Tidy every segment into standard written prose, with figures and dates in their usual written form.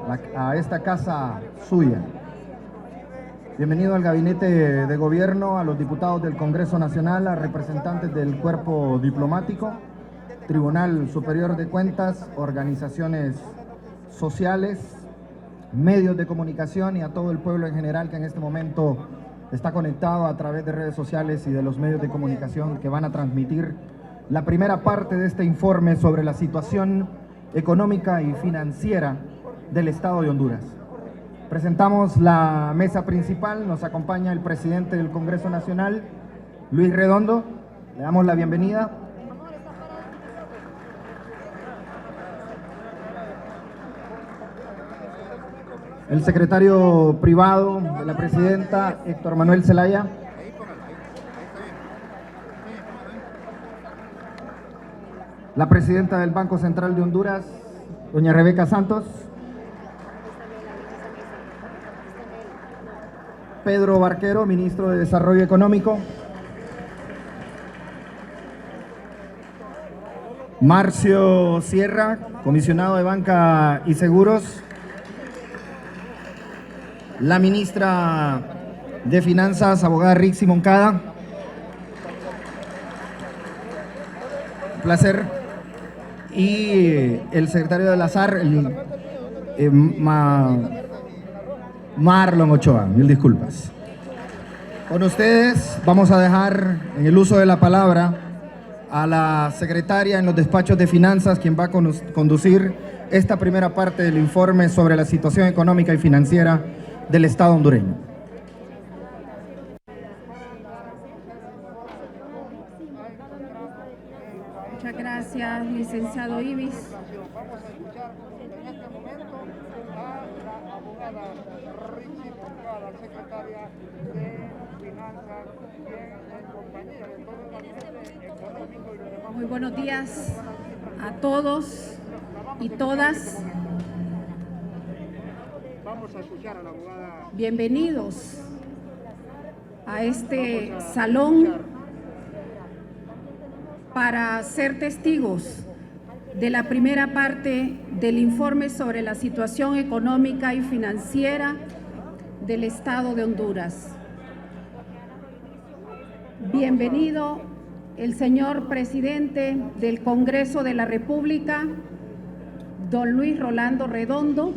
a esta casa suya. Bienvenido al Gabinete de Gobierno, a los diputados del Congreso Nacional, a representantes del Cuerpo Diplomático, Tribunal Superior de Cuentas, organizaciones sociales, medios de comunicación y a todo el pueblo en general que en este momento está conectado a través de redes sociales y de los medios de comunicación que van a transmitir la primera parte de este informe sobre la situación económica y financiera del Estado de Honduras. Presentamos la mesa principal, nos acompaña el presidente del Congreso Nacional, Luis Redondo, le damos la bienvenida. El secretario privado de la presidenta, Héctor Manuel Zelaya. La presidenta del Banco Central de Honduras, doña Rebeca Santos. Pedro Barquero, ministro de Desarrollo Económico. Marcio Sierra, comisionado de Banca y Seguros. La ministra de Finanzas, abogada Rixi Moncada. Un placer. Y el secretario de la SAR, Marlon Ochoa, mil disculpas. Con ustedes vamos a dejar en el uso de la palabra a la secretaria en los despachos de finanzas, quien va a conducir esta primera parte del informe sobre la situación económica y financiera del Estado hondureño. Muchas gracias, licenciado Ibis. Vamos a escuchar en este momento a la abogada Rixi Moncada, secretaria de Finanzas, quien en compañía de todo el gabinete económico y los demás. Muy buenos días a todos y todas. Vamos a escuchar a la abogada. Bienvenidos a este salón para ser testigos de la primera parte del informe sobre la situación económica y financiera del Estado de Honduras. Bienvenido el señor presidente del Congreso de la República, don Luis Rolando Redondo.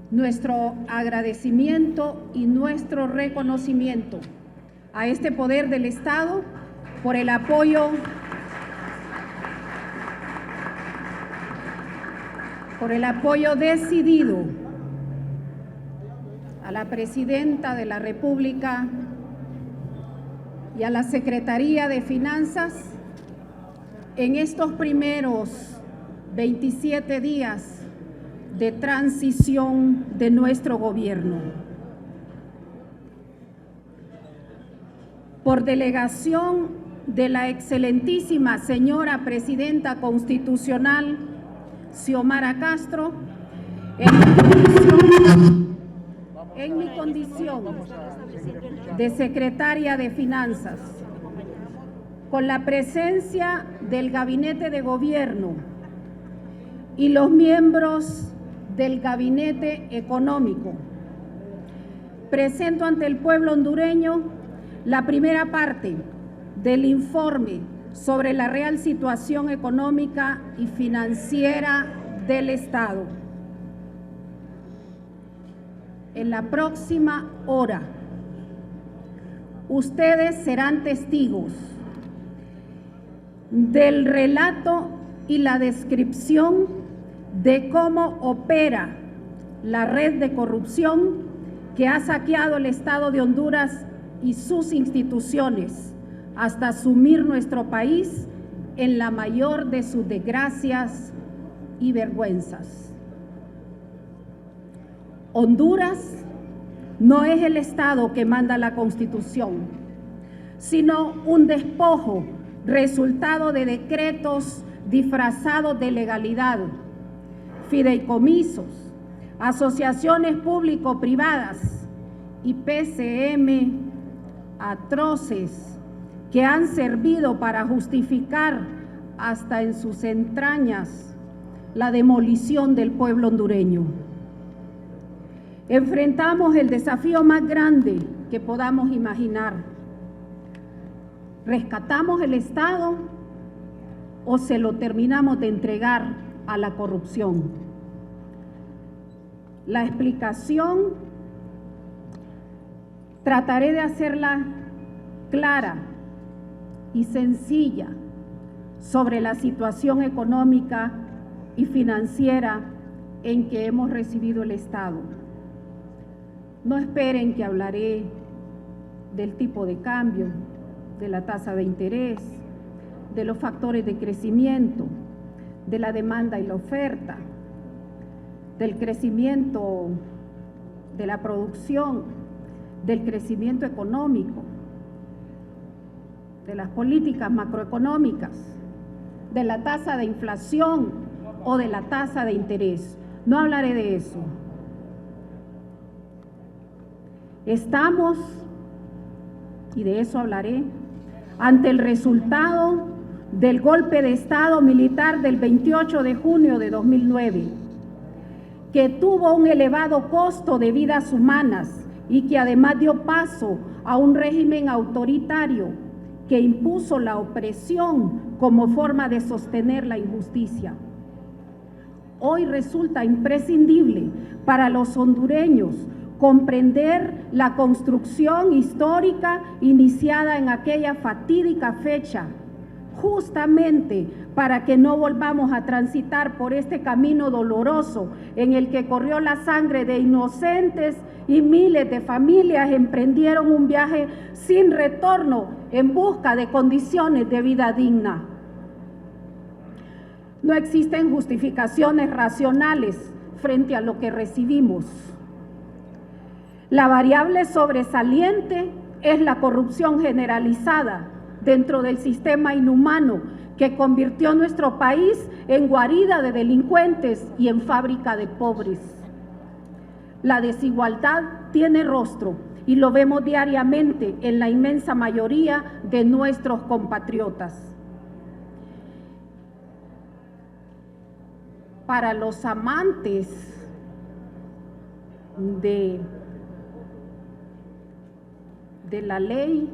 Nuestro agradecimiento y nuestro reconocimiento a este poder del Estado por el apoyo decidido a la Presidenta de la República y a la Secretaría de Finanzas en estos primeros 27 días de transición de nuestro gobierno. Por delegación de la excelentísima señora Presidenta Constitucional, Xiomara Castro, en mi condición de Secretaria de Finanzas, con la presencia del Gabinete de Gobierno y los miembros del Gabinete Económico, presento ante el pueblo hondureño la primera parte del informe sobre la real situación económica y financiera del Estado. En la próxima hora, ustedes serán testigos del relato y la descripción de cómo opera la red de corrupción que ha saqueado el Estado de Honduras y sus instituciones hasta sumir nuestro país en la mayor de sus desgracias y vergüenzas. Honduras no es el Estado que manda la Constitución, sino un despojo resultado de decretos disfrazados de legalidad, fideicomisos, asociaciones público-privadas y PCM atroces que han servido para justificar hasta en sus entrañas la demolición del pueblo hondureño. Enfrentamos el desafío más grande que podamos imaginar. ¿Rescatamos el Estado o se lo terminamos de entregar a la corrupción? La explicación trataré de hacerla clara y sencilla sobre la situación económica y financiera en que hemos recibido el Estado. No esperen que hablaré del tipo de cambio, de la tasa de interés, de los factores de crecimiento, de la demanda y la oferta, del crecimiento de la producción, del crecimiento económico, de las políticas macroeconómicas, de la tasa de inflación o de la tasa de interés. No hablaré de eso. Estamos, y de eso hablaré, ante el resultado del golpe de Estado militar del 28 de junio de 2009, que tuvo un elevado costo de vidas humanas y que además dio paso a un régimen autoritario que impuso la opresión como forma de sostener la injusticia. Hoy resulta imprescindible para los hondureños comprender la construcción histórica iniciada en aquella fatídica fecha, justamente para que no volvamos a transitar por este camino doloroso en el que corrió la sangre de inocentes y miles de familias emprendieron un viaje sin retorno en busca de condiciones de vida digna. No existen justificaciones racionales frente a lo que recibimos. La variable sobresaliente es la corrupción generalizada dentro del sistema inhumano que convirtió nuestro país en guarida de delincuentes y en fábrica de pobres. La desigualdad tiene rostro y lo vemos diariamente en la inmensa mayoría de nuestros compatriotas. Para los amantes de la ley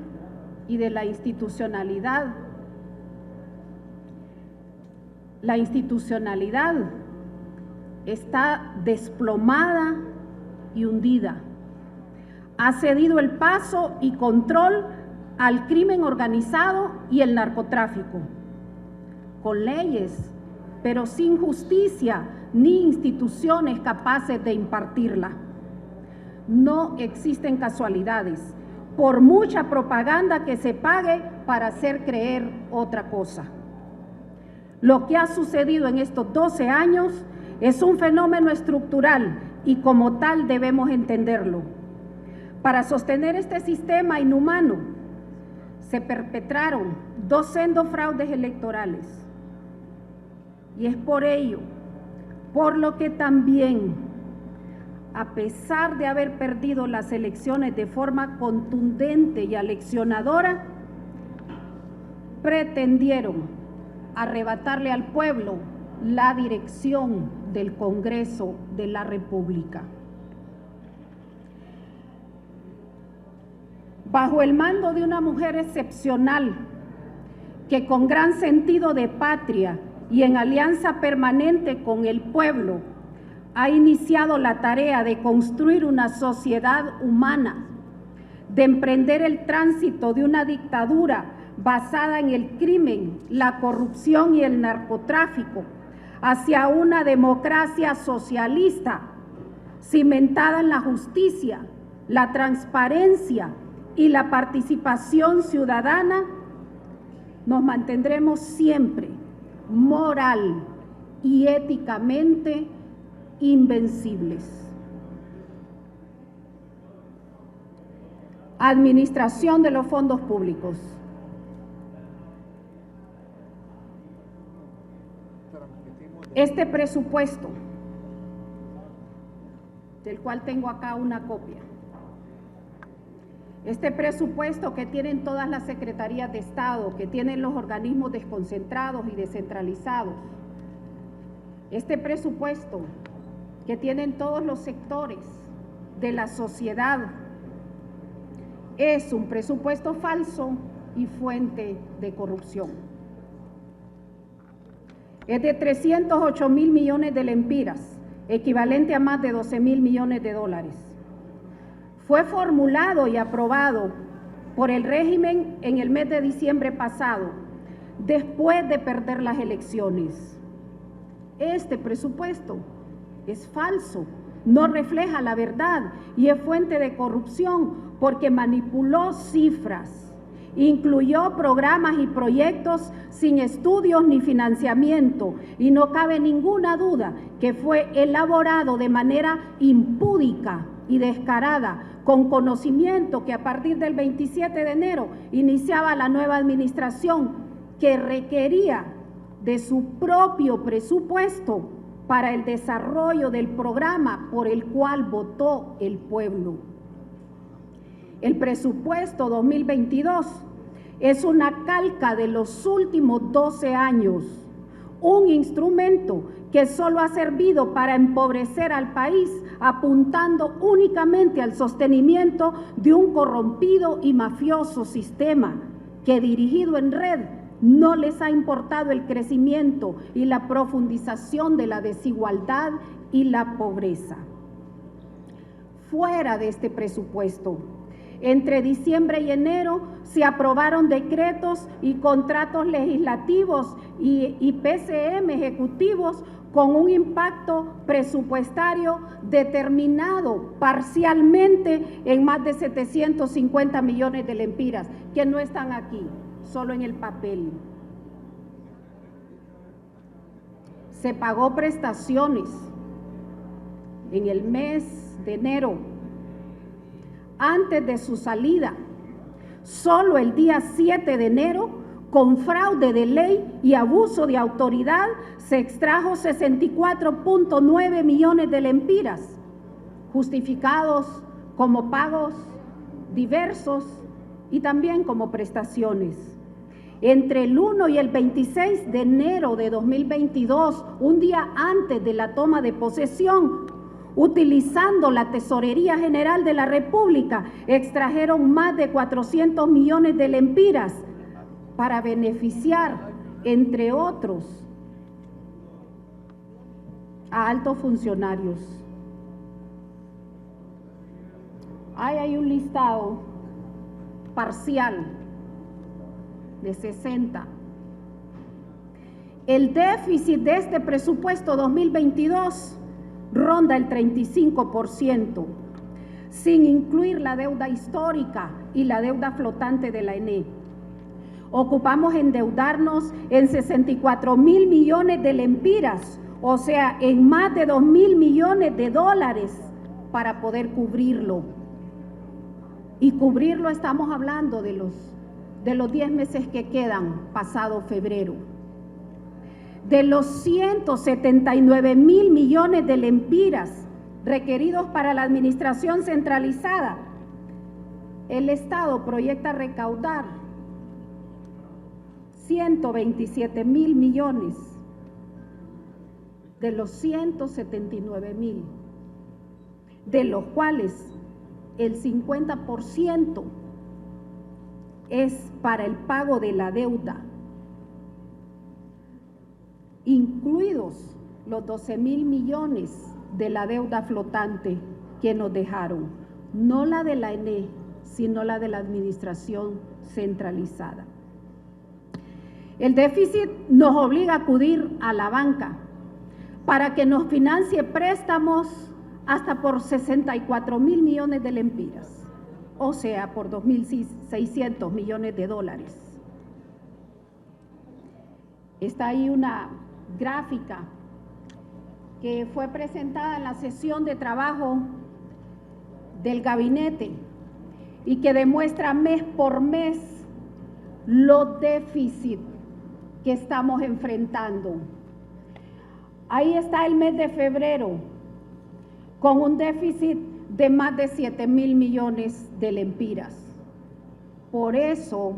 y de la institucionalidad está desplomada y hundida. Ha cedido el paso y control al crimen organizado y el narcotráfico, con leyes, pero sin justicia ni instituciones capaces de impartirla. No existen casualidades, por mucha propaganda que se pague para hacer creer otra cosa. Lo que ha sucedido en estos 12 años es un fenómeno estructural y como tal debemos entenderlo. Para sostener este sistema inhumano se perpetraron 2 sendos fraudes electorales. Y es por ello, por lo que también, a pesar de haber perdido las elecciones de forma contundente y aleccionadora, pretendieron arrebatarle al pueblo la dirección del Congreso de la República. Bajo el mando de una mujer excepcional, que con gran sentido de patria y en alianza permanente con el pueblo, ha iniciado la tarea de construir una sociedad humana, de emprender el tránsito de una dictadura basada en el crimen, la corrupción y el narcotráfico, hacia una democracia socialista, cimentada en la justicia, la transparencia y la participación ciudadana. Nos mantendremos siempre moral y éticamente invencibles. Administración de los fondos públicos. Este presupuesto, del cual tengo acá una copia, este presupuesto que tienen todas las secretarías de Estado, que tienen los organismos desconcentrados y descentralizados, Este presupuesto que tienen todos los sectores de la sociedad es un presupuesto falso y fuente de corrupción. Es de 308.000 millones de lempiras, equivalente a más de 12.000 millones de dólares. Fue formulado y aprobado por el régimen en el mes de diciembre pasado, después de perder las elecciones. Este presupuesto es falso, no refleja la verdad y es fuente de corrupción porque manipuló cifras, incluyó programas y proyectos sin estudios ni financiamiento y no cabe ninguna duda que fue elaborado de manera impúdica y descarada, con conocimiento que a partir del 27 de enero iniciaba la nueva administración que requería de su propio presupuesto para el desarrollo del programa por el cual votó el pueblo. El presupuesto 2022 es una calca de los últimos 12 años, un instrumento que solo ha servido para empobrecer al país, apuntando únicamente al sostenimiento de un corrompido y mafioso sistema que, dirigido en red, no les ha importado el crecimiento y la profundización de la desigualdad y la pobreza. Fuera de este presupuesto, entre diciembre y enero se aprobaron decretos y contratos legislativos y PCM ejecutivos con un impacto presupuestario determinado parcialmente en más de 750 millones de lempiras, que no están aquí, solo en el papel. Se pagó prestaciones en el mes de enero, antes de su salida. Solo el día 7 de enero, con fraude de ley y abuso de autoridad, se extrajo 64.9 millones de lempiras, justificados como pagos diversos y también como prestaciones. Entre el 1 y el 26 de enero de 2022, un día antes de la toma de posesión, utilizando la Tesorería General de la República, extrajeron más de 400 millones de lempiras para beneficiar, entre otros, a altos funcionarios. Ahí hay un listado parcial de 60. El déficit de este presupuesto 2022 ronda el 35%, sin incluir la deuda histórica y la deuda flotante de la ENE. Ocupamos endeudarnos en 64.000 millones de lempiras, o sea, en más de 2.000 millones de dólares para poder cubrirlo. Y cubrirlo estamos hablando de los 10 meses que quedan pasado febrero. De los 179.000 millones de lempiras requeridos para la administración centralizada, el Estado proyecta recaudar 127.000 millones de los 179.000, de los cuales el 50% es para el pago de la deuda, incluidos los 12.000 millones de la deuda flotante que nos dejaron, no la de la ENE, sino la de la administración centralizada. El déficit nos obliga a acudir a la banca para que nos financie préstamos hasta por 64.000 millones de lempiras, o sea, por 2.600 millones de dólares. Está ahí una gráfica que fue presentada en la sesión de trabajo del gabinete y que demuestra mes por mes los déficits que estamos enfrentando. Ahí está el mes de febrero, con un déficit de más de 7.000 millones de lempiras. Por eso,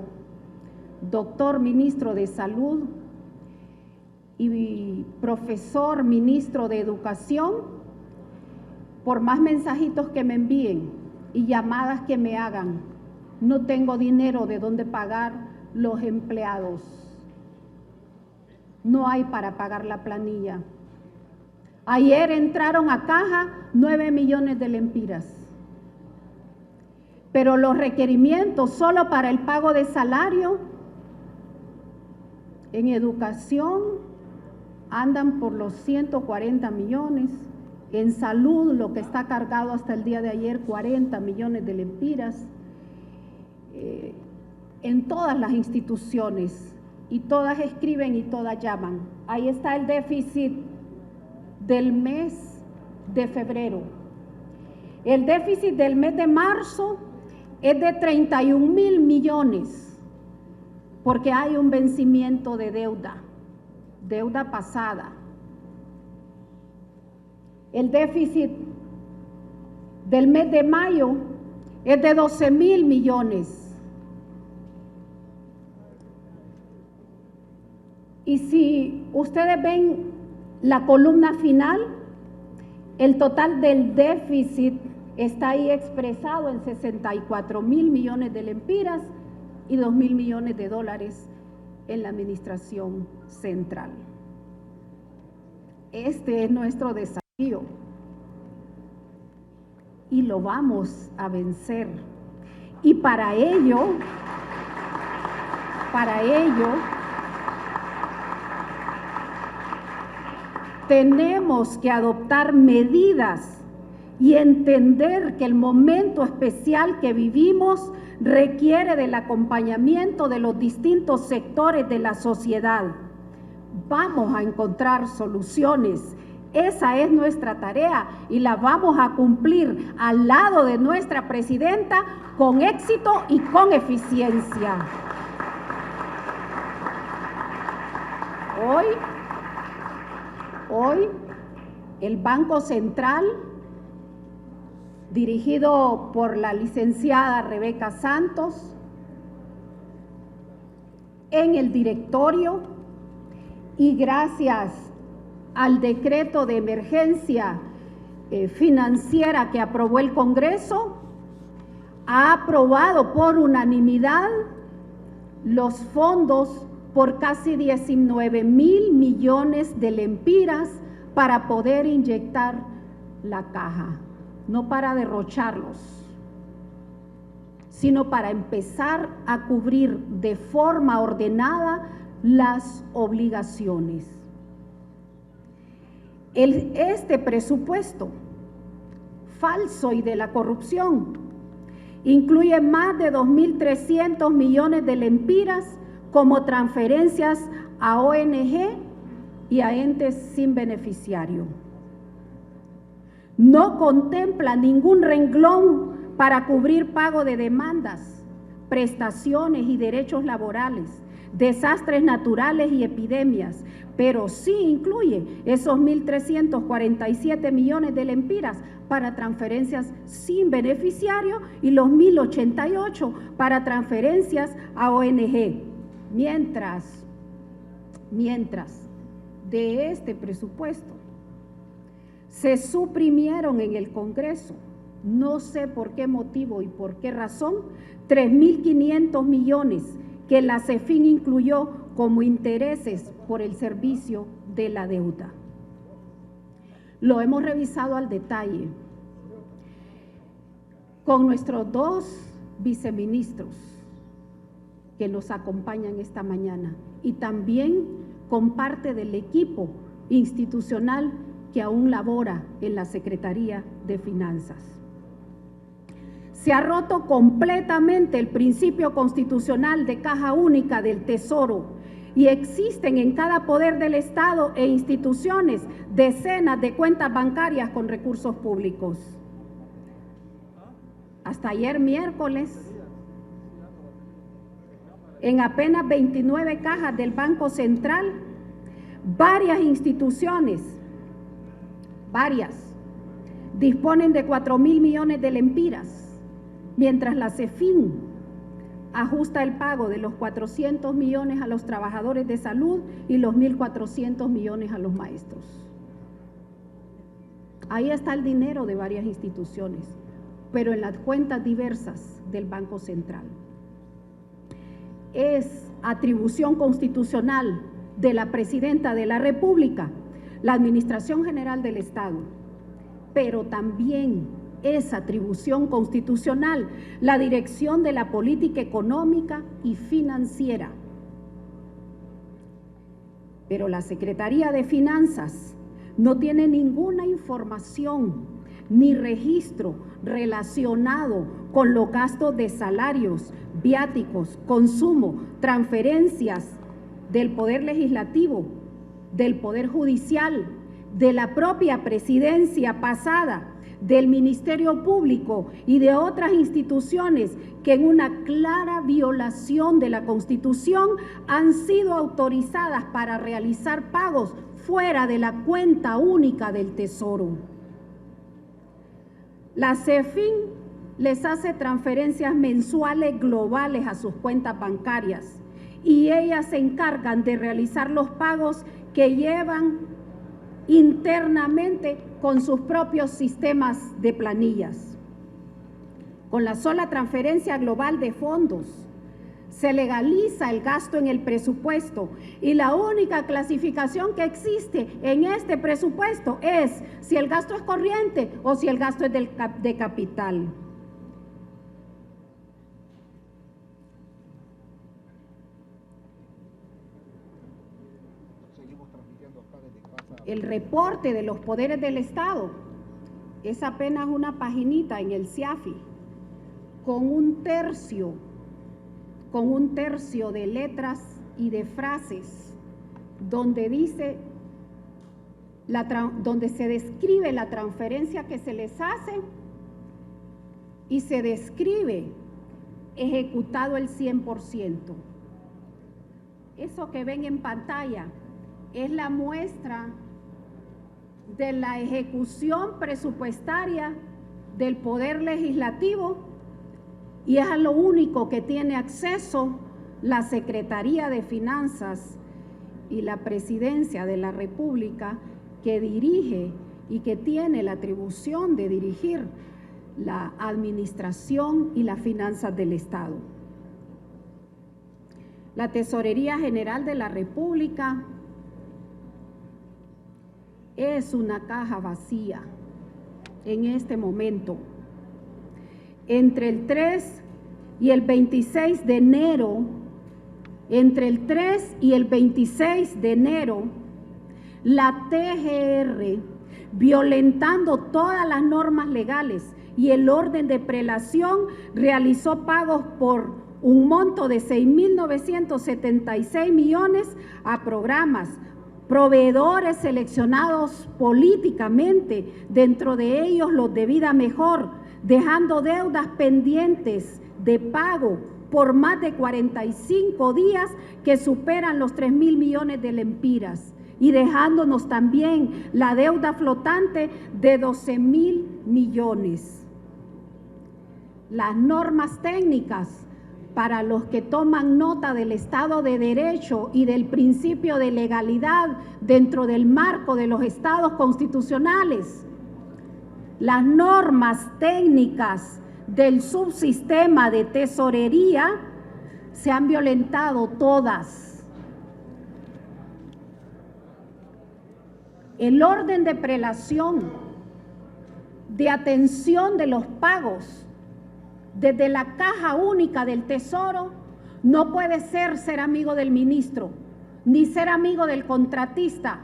doctor ministro de Salud, y profesor ministro de Educación, por más mensajitos que me envíen y llamadas que me hagan, no tengo dinero de dónde pagar los empleados. No hay para pagar la planilla. Ayer entraron a caja 9 millones de lempiras. Pero los requerimientos solo para el pago de salario en educación andan por los 140 millones. En salud, lo que está cargado hasta el día de ayer, 40 millones de lempiras. En todas las instituciones, y todas escriben y todas llaman. Ahí está el déficit del mes de febrero. El déficit del mes de marzo es de 31,000 millones, porque hay un vencimiento de deuda pasada. El déficit del mes de mayo es de 12,000 millones. Y si ustedes ven la columna final, el total del déficit está ahí expresado en 64,000 millones de lempiras y 2,000 millones de dólares en la administración central. Este es nuestro desafío y lo vamos a vencer. Y para ello, tenemos que adoptar medidas y entender que el momento especial que vivimos requiere del acompañamiento de los distintos sectores de la sociedad. Vamos a encontrar soluciones. Esa es nuestra tarea y la vamos a cumplir al lado de nuestra presidenta con éxito y con eficiencia. Hoy, el Banco Central, dirigido por la licenciada Rebeca Santos, en el directorio y gracias al decreto de emergencia financiera que aprobó el Congreso, ha aprobado por unanimidad los fondos por casi 19,000 millones de lempiras para poder inyectar la caja, no para derrocharlos, sino para empezar a cubrir de forma ordenada las obligaciones. Este presupuesto falso y de la corrupción incluye más de 2,300 millones de lempiras como transferencias a ONG y a entes sin beneficiario. No contempla ningún renglón para cubrir pago de demandas, prestaciones y derechos laborales, desastres naturales y epidemias, pero sí incluye esos 1,347 millones de lempiras para transferencias sin beneficiario y los 1,088 para transferencias a ONG. Mientras de este presupuesto se suprimieron en el Congreso, no sé por qué motivo y por qué razón, 3,500 millones que la CEFIN incluyó como intereses por el servicio de la deuda. Lo hemos revisado al detalle con nuestros 2 viceministros que nos acompañan esta mañana y también con parte del equipo institucional que aún labora en la Secretaría de Finanzas. Se ha roto completamente el principio constitucional de caja única del Tesoro y existen en cada poder del Estado e instituciones decenas de cuentas bancarias con recursos públicos. Hasta ayer miércoles, en apenas 29 cajas del Banco Central, varias instituciones, disponen de 4,000 millones de lempiras, mientras la CEFIN ajusta el pago de los 400 millones a los trabajadores de salud y los 1.400 millones a los maestros. Ahí está el dinero de varias instituciones, pero en las cuentas diversas del Banco Central. Es atribución constitucional de la Presidenta de la República, la Administración General del Estado, pero también es atribución constitucional la dirección de la política económica y financiera. Pero la Secretaría de Finanzas no tiene ninguna información ni registro relacionado con los gastos de salarios, viáticos, consumo, transferencias del Poder Legislativo, del Poder Judicial, de la propia presidencia pasada, del Ministerio Público y de otras instituciones que en una clara violación de la Constitución han sido autorizadas para realizar pagos fuera de la cuenta única del Tesoro. La CEFIN les hace transferencias mensuales globales a sus cuentas bancarias y ellas se encargan de realizar los pagos que llevan internamente con sus propios sistemas de planillas. Con la sola transferencia global de fondos se legaliza el gasto en el presupuesto y la única clasificación que existe en este presupuesto es si el gasto es corriente o si el gasto es de capital. El reporte de los poderes del Estado es apenas una paginita en el CIAFI con un tercio de letras y de frases donde dice, donde se describe la transferencia que se les hace y se describe ejecutado el 100%. Eso que ven en pantalla es la muestra de la ejecución presupuestaria del Poder Legislativo y es a lo único que tiene acceso la Secretaría de Finanzas y la Presidencia de la República, que dirige y que tiene la atribución de dirigir la administración y las finanzas del Estado. La Tesorería General de la República es una caja vacía en este momento. Entre el 3 y el 26 de enero, la TGR, violentando todas las normas legales y el orden de prelación, realizó pagos por un monto de 6.976 millones a programas, proveedores seleccionados políticamente, dentro de ellos los de Vida Mejor, dejando deudas pendientes de pago por más de 45 días que superan los 3.000 millones de lempiras y dejándonos también la deuda flotante de 12.000 millones. Las normas técnicas para los que toman nota del Estado de Derecho y del principio de legalidad dentro del marco de los estados constitucionales. Las normas técnicas del subsistema de tesorería se han violentado todas. El orden de prelación, de atención de los pagos desde la Caja Única del Tesoro no puede ser amigo del ministro, ni ser amigo del contratista,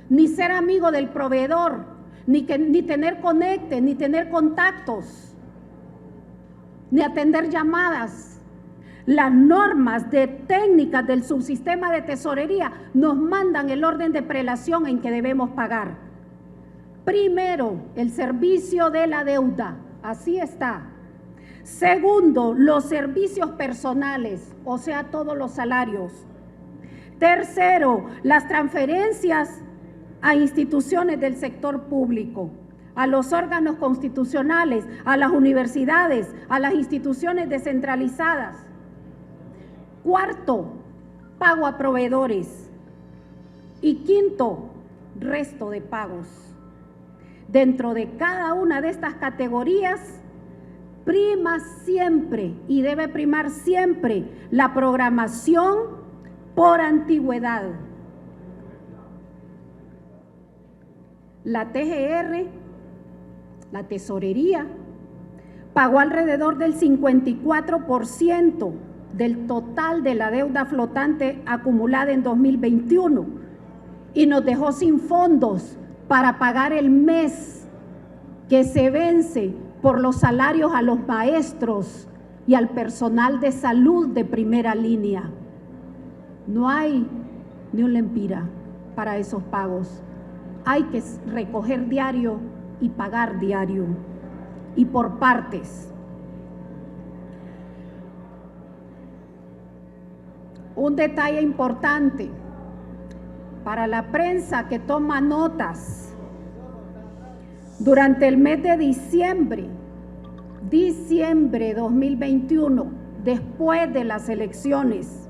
ni ser amigo del proveedor, ni tener conecte, ni tener contactos, ni atender llamadas. Las normas de técnicas del subsistema de tesorería nos mandan el orden de prelación en que debemos pagar. Primero, el servicio de la deuda, así está. Segundo, los servicios personales, o sea, todos los salarios. Tercero, las transferencias a instituciones del sector público. a los órganos constitucionales, a las universidades, a las instituciones descentralizadas. Cuarto, pago a proveedores. Y quinto, resto de pagos. Dentro de cada una de estas categorías, prima siempre y debe primar siempre la programación por antigüedad. La TGR, la tesorería, pagó alrededor del 54% del total de la deuda flotante acumulada en 2021 y nos dejó sin fondos para pagar el mes que se vence por los salarios a los maestros y al personal de salud de primera línea. No hay ni un lempira para esos pagos. Hay que recoger diario y pagar diario y por partes. Un detalle importante para la prensa que toma notas. Durante el mes de diciembre 2021, después de las elecciones,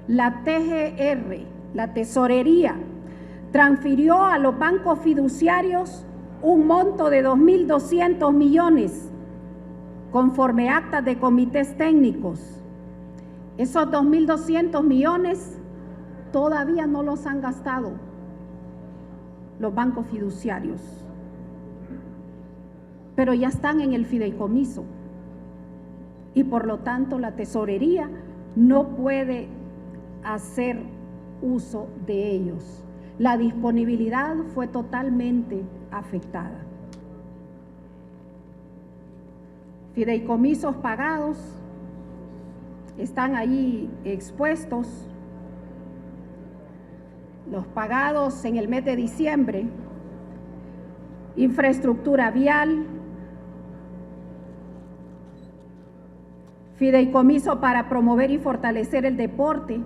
la TGR, la tesorería, transfirió a los bancos fiduciarios un monto de 2.200 millones, conforme actas de comités técnicos. Esos 2.200 millones todavía no los han gastado los bancos fiduciarios, pero ya están en el fideicomiso y por lo tanto la tesorería no puede hacer uso de ellos. La disponibilidad fue totalmente afectada. Fideicomisos pagados están ahí expuestos. Los pagados en el mes de diciembre: infraestructura vial, fideicomiso para promover y fortalecer el deporte,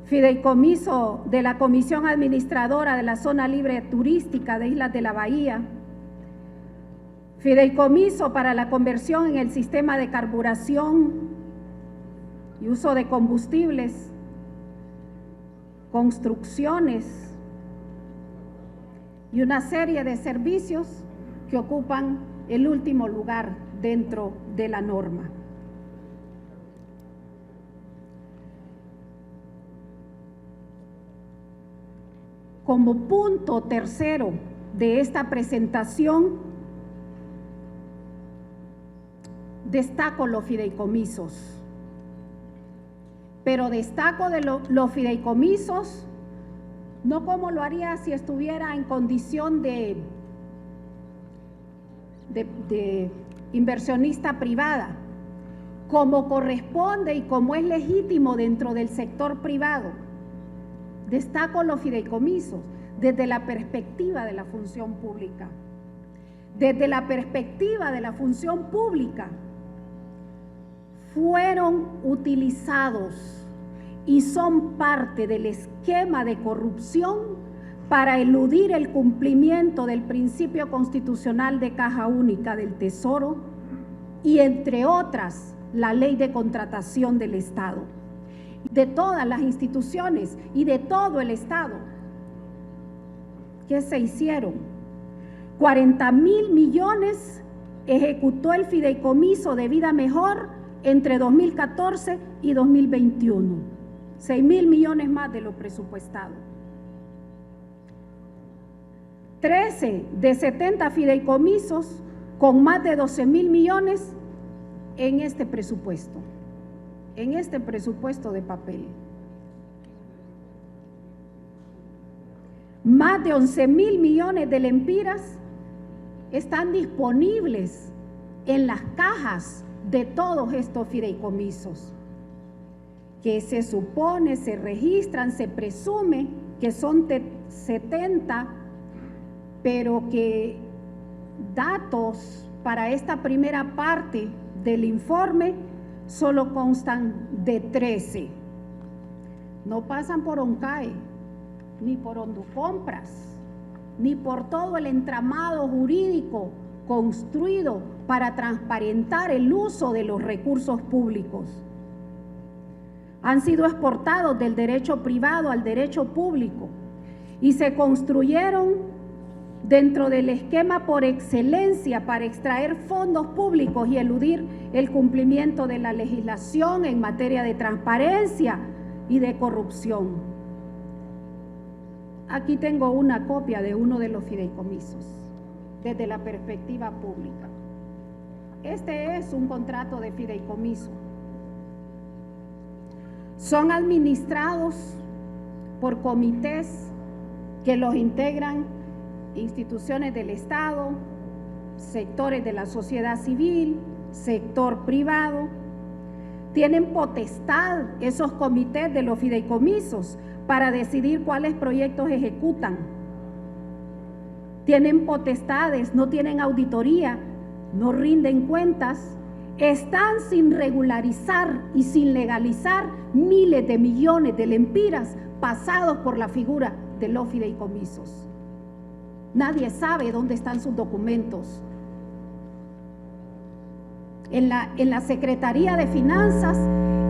fideicomiso de la Comisión Administradora de la Zona Libre Turística de Islas de la Bahía, fideicomiso para la conversión en el sistema de carburación y uso de combustibles, construcciones y una serie de servicios que ocupan el último lugar dentro de la norma. Como punto tercero de esta presentación, destaco los fideicomisos, pero destaco de los fideicomisos no como lo haría si estuviera en condición de inversionista privada, como corresponde y como es legítimo dentro del sector privado. Destaco los fideicomisos desde la perspectiva de la función pública. Desde la perspectiva de la función pública, fueron utilizados y son parte del esquema de corrupción para eludir el cumplimiento del principio constitucional de caja única del Tesoro y, entre otras, la ley de contratación del Estado, de todas las instituciones y de todo el Estado. ¿Qué se hicieron? 40.000 millones ejecutó el fideicomiso de Vida Mejor entre 2014 y 2021. 6.000 millones más de lo presupuestado. 13 de 70 fideicomisos con más de 12.000 millones en este presupuesto de papel. Más de 11.000 millones de lempiras están disponibles en las cajas de todos estos fideicomisos, que se supone, se registran, se presume que son 70, pero que datos para esta primera parte del informe solo constan de 13. No pasan por ONCAE ni por Honducompras, ni por todo el entramado jurídico construido para transparentar el uso de los recursos públicos. Han sido exportados del derecho privado al derecho público y se construyeron dentro del esquema por excelencia para extraer fondos públicos y eludir el cumplimiento de la legislación en materia de transparencia y de corrupción. Aquí tengo una copia de uno de los fideicomisos, desde la perspectiva pública. Este es un contrato de fideicomiso. Son administrados por comités que los integran instituciones del Estado, sectores de la sociedad civil, sector privado. Tienen potestad esos comités de los fideicomisos para decidir cuáles proyectos ejecutan. Tienen potestades, no tienen auditoría, no rinden cuentas, están sin regularizar y sin legalizar miles de millones de lempiras pasados por la figura de los fideicomisos. Nadie sabe dónde están sus documentos. En la Secretaría de Finanzas,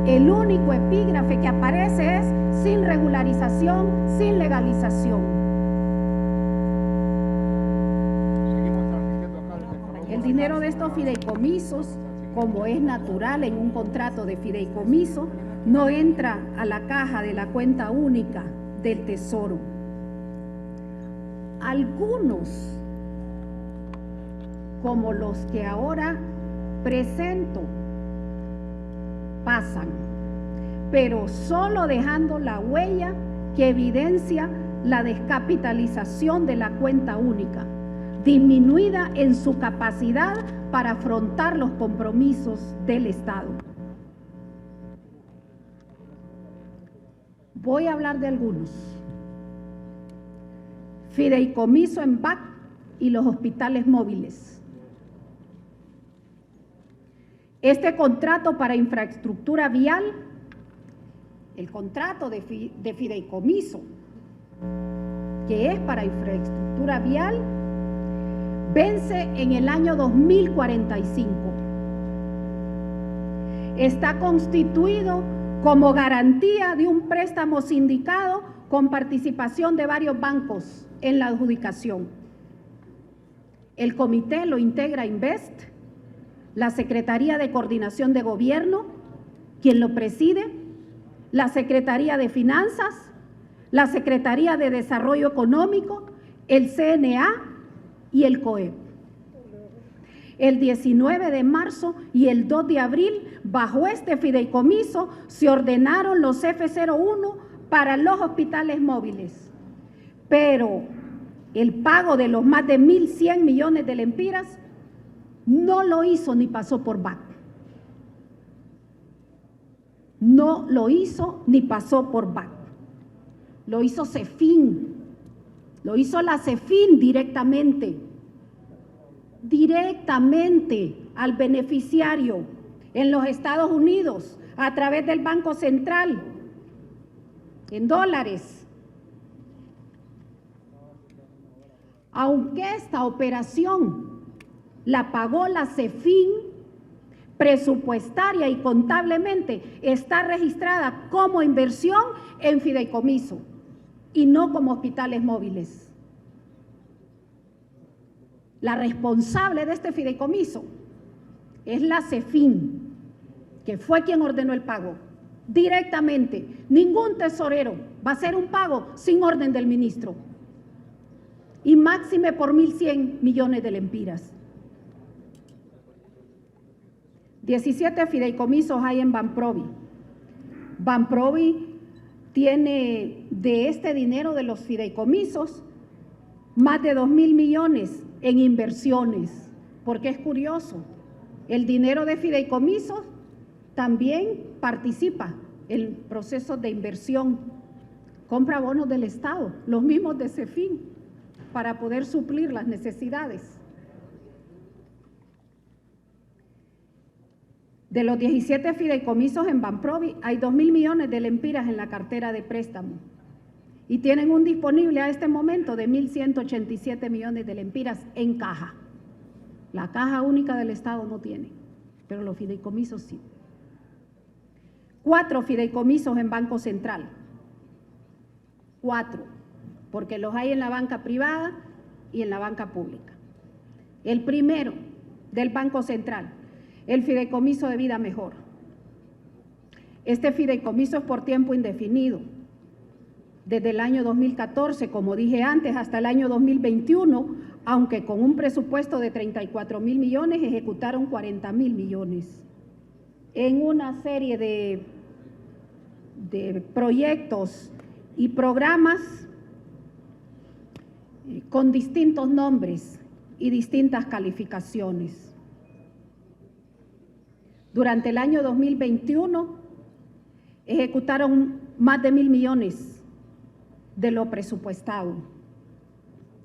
el único epígrafe que aparece es sin regularización, sin legalización. El dinero de estos fideicomisos, como es natural en un contrato de fideicomiso, no entra a la caja de la cuenta única del Tesoro. Algunos, como los que ahora presento, pasan, pero solo dejando la huella que evidencia la descapitalización de la cuenta única, disminuida en su capacidad para afrontar los compromisos del Estado. Voy a hablar de algunos. Fideicomiso en BAC y los hospitales móviles. Este contrato para infraestructura vial, el contrato de fideicomiso, que es para infraestructura vial, vence en el año 2045. Está constituido como garantía de un préstamo sindicado con participación de varios bancos en la adjudicación. El comité lo integra Invest, la Secretaría de Coordinación de Gobierno, quien lo preside, la Secretaría de Finanzas, la Secretaría de Desarrollo Económico, el CNA y el COE. El 19 de marzo y el 2 de abril, bajo este fideicomiso, se ordenaron los F01 para los hospitales móviles. Pero el pago de los más de 1.100 millones de lempiras no lo hizo ni pasó por BAC. No lo hizo ni pasó por BAC. Lo hizo CEFIN. Lo hizo la CEFIN directamente al beneficiario en los Estados Unidos a través del Banco Central en dólares. Aunque esta operación la pagó la CEFIN, presupuestaria y contablemente está registrada como inversión en fideicomiso y no como hospitales móviles. La responsable de este fideicomiso es la CEFIN, que fue quien ordenó el pago directamente. Ningún tesorero va a hacer un pago sin orden del ministro, y máxime por 1.100 millones de lempiras. 17 fideicomisos hay en Banprovi. Banprovi tiene de este dinero de los fideicomisos más de 2.000 millones en inversiones, porque es curioso, el dinero de fideicomisos también participa en procesos de inversión, compra bonos del Estado, los mismos de CEFIN, para poder suplir las necesidades. De los 17 fideicomisos en Banprovi, hay 2.000 millones de lempiras en la cartera de préstamo y tienen un disponible a este momento de 1.187 millones de lempiras en caja. La caja única del Estado no tiene, pero los fideicomisos sí. 4 fideicomisos en Banco Central. 4, porque los hay en la banca privada y en la banca pública. El primero del Banco Central, el Fideicomiso de Vida Mejor. Este fideicomiso es por tiempo indefinido. Desde el año 2014, como dije antes, hasta el año 2021, aunque con un presupuesto de 34.000 millones, ejecutaron 40.000 millones en una serie de proyectos y programas con distintos nombres y distintas calificaciones. Durante el año 2021 ejecutaron más de 1.000 millones de lo presupuestado.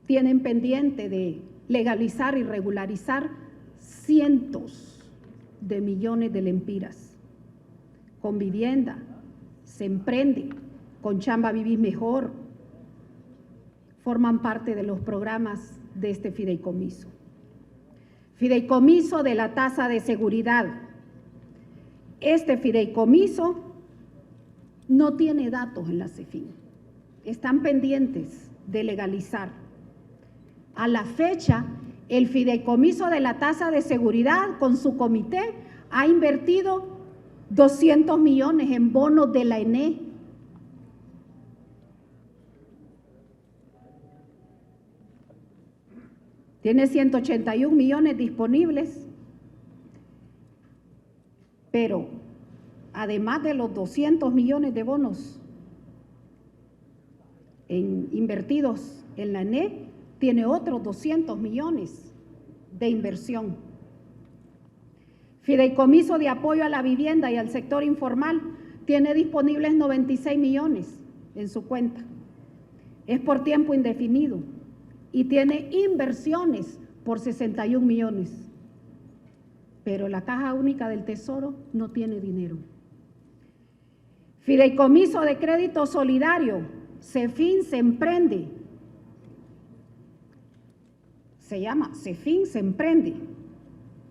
Tienen pendiente de legalizar y regularizar cientos de millones de lempiras. Con vivienda, se emprende, con Chamba Vivís Mejor, forman parte de los programas de este fideicomiso. Fideicomiso de la tasa de seguridad. Este fideicomiso no tiene datos en la CEFIN. Están pendientes de legalizar. A la fecha, el fideicomiso de la tasa de seguridad con su comité ha invertido 200 millones en bonos de la ENE. Tiene 181 millones disponibles, pero además de los 200 millones de bonos invertidos en la ENE, tiene otros 200 millones de inversión. Fideicomiso de apoyo a la vivienda y al sector informal tiene disponibles 96 millones en su cuenta. Es por tiempo indefinido y tiene inversiones por 61 millones. Pero la Caja Única del Tesoro no tiene dinero. Fideicomiso de crédito solidario, CEFIN se emprende. Se llama CEFIN se emprende.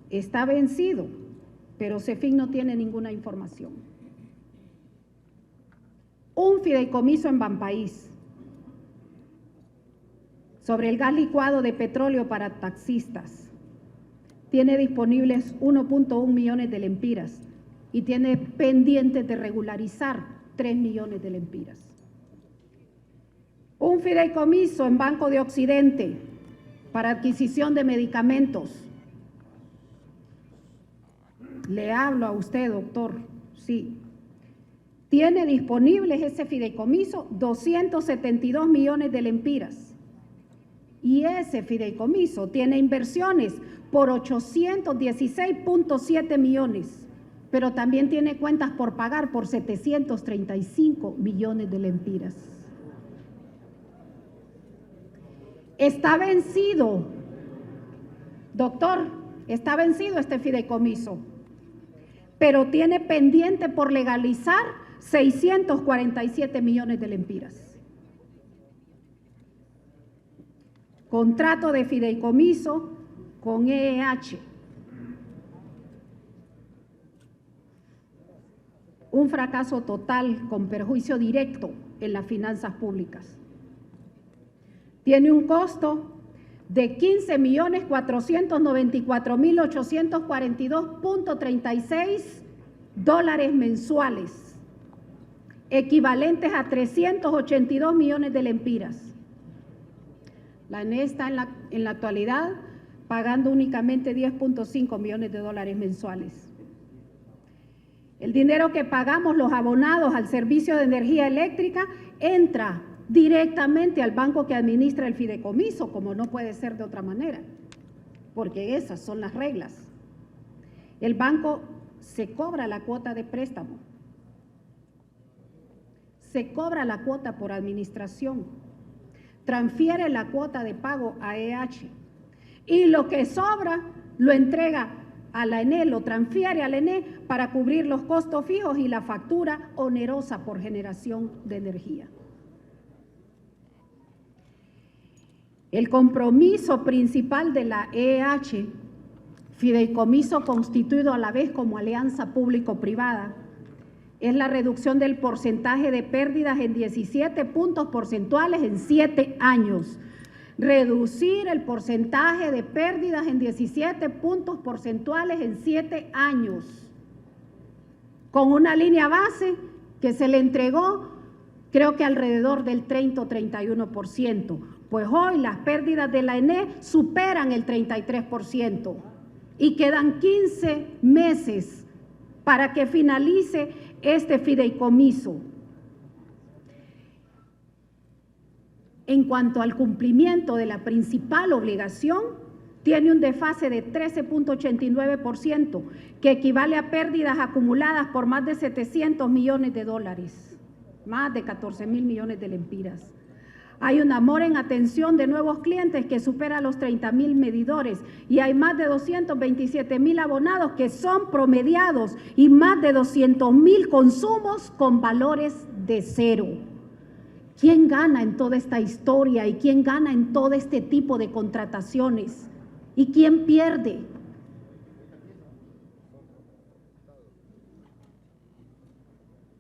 Está vencido, pero CEFIN no tiene ninguna información. Un fideicomiso en Banpaís sobre el gas licuado de petróleo para taxistas. Tiene disponibles 1.1 millones de lempiras y tiene pendientes de regularizar 3 millones de lempiras. Un fideicomiso en Banco de Occidente para adquisición de medicamentos. Le hablo a usted, doctor, sí. Tiene disponibles ese fideicomiso 272 millones de lempiras. Y ese fideicomiso tiene inversiones por 816.7 millones, pero también tiene cuentas por pagar por 735 millones de lempiras. Está vencido, doctor, está vencido este fideicomiso, pero tiene pendiente por legalizar 647 millones de lempiras. Contrato de fideicomiso con EEH. Un fracaso total con perjuicio directo en las finanzas públicas. Tiene un costo de 15.494.842.36 dólares mensuales, equivalentes a 382 millones de lempiras. La ENE está en la actualidad pagando únicamente 10.5 millones de dólares mensuales. El dinero que pagamos los abonados al servicio de energía eléctrica entra directamente al banco que administra el fideicomiso, como no puede ser de otra manera, porque esas son las reglas. El banco se cobra la cuota de préstamo, se cobra la cuota por administración, transfiere la cuota de pago a EH y lo que sobra lo entrega a la ENE, lo transfiere a la ENE para cubrir los costos fijos y la factura onerosa por generación de energía. El compromiso principal de la EEH, fideicomiso constituido a la vez como alianza público-privada, es la reducción del porcentaje de pérdidas en 17 puntos porcentuales en 7 años. Reducir el porcentaje de pérdidas en 17 puntos porcentuales en 7 años, con una línea base que se le entregó, creo que alrededor del 30 o 31%. Pues hoy las pérdidas de la ENE superan el 33% y quedan 15 meses para que finalice este fideicomiso. En cuanto al cumplimiento de la principal obligación, tiene un desfase de 13.89%, que equivale a pérdidas acumuladas por más de 700 millones de dólares, más de 14.000 millones de lempiras. Hay un amor en atención de nuevos clientes que supera los 30.000 medidores y hay más de 227.000 abonados que son promediados y más de 200.000 consumos con valores de cero. ¿Quién gana en toda esta historia y quién gana en todo este tipo de contrataciones? ¿Y quién pierde?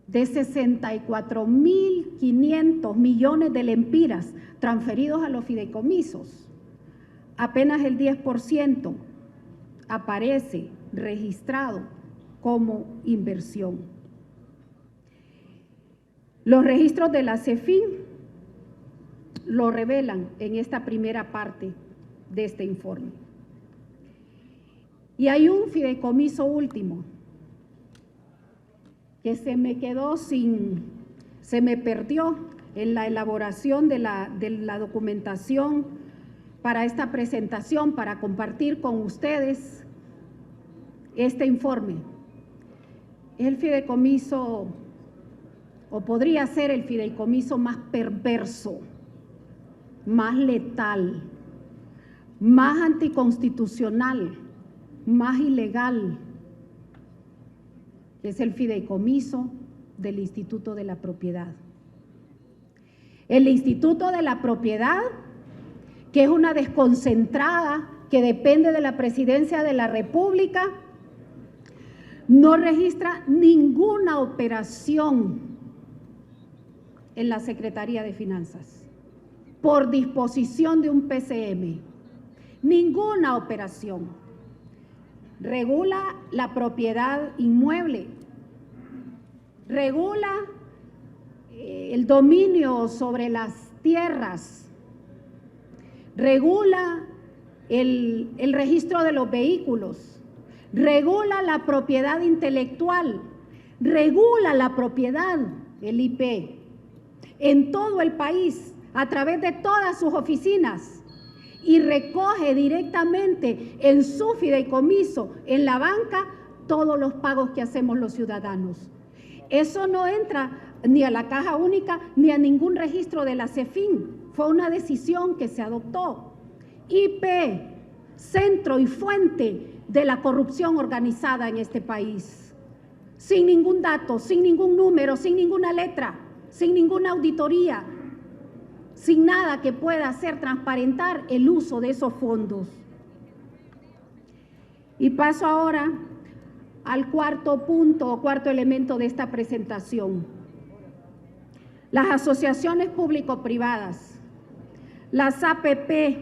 De 64.500 millones de lempiras transferidos a los fideicomisos, apenas el 10% aparece registrado como inversión. Los registros de la CEFIN lo revelan en esta primera parte de este informe. Y hay un fideicomiso último que se me perdió en la elaboración de la documentación para esta presentación, para compartir con ustedes este informe. Es el fideicomiso, o podría ser el fideicomiso más perverso, más letal, más anticonstitucional, más ilegal. Es el fideicomiso del Instituto de la Propiedad. El Instituto de la Propiedad, que es una desconcentrada que depende de la Presidencia de la República, no registra ninguna operación en la Secretaría de Finanzas por disposición de un PCM. Ninguna operación. Regula la propiedad inmueble, regula el dominio sobre las tierras, regula el registro de los vehículos, regula la propiedad intelectual, regula la propiedad, el IP, en todo el país, a través de todas sus oficinas, y recoge directamente en su fideicomiso, en la banca, todos los pagos que hacemos los ciudadanos. Eso no entra ni a la Caja Única ni a ningún registro de la CEFIN. Fue una decisión que se adoptó. IP, centro y fuente de la corrupción organizada en este país. Sin ningún dato, sin ningún número, sin ninguna letra, sin ninguna auditoría, sin nada que pueda hacer transparentar el uso de esos fondos. Y paso ahora al cuarto punto o cuarto elemento de esta presentación. Las asociaciones público-privadas, las APP,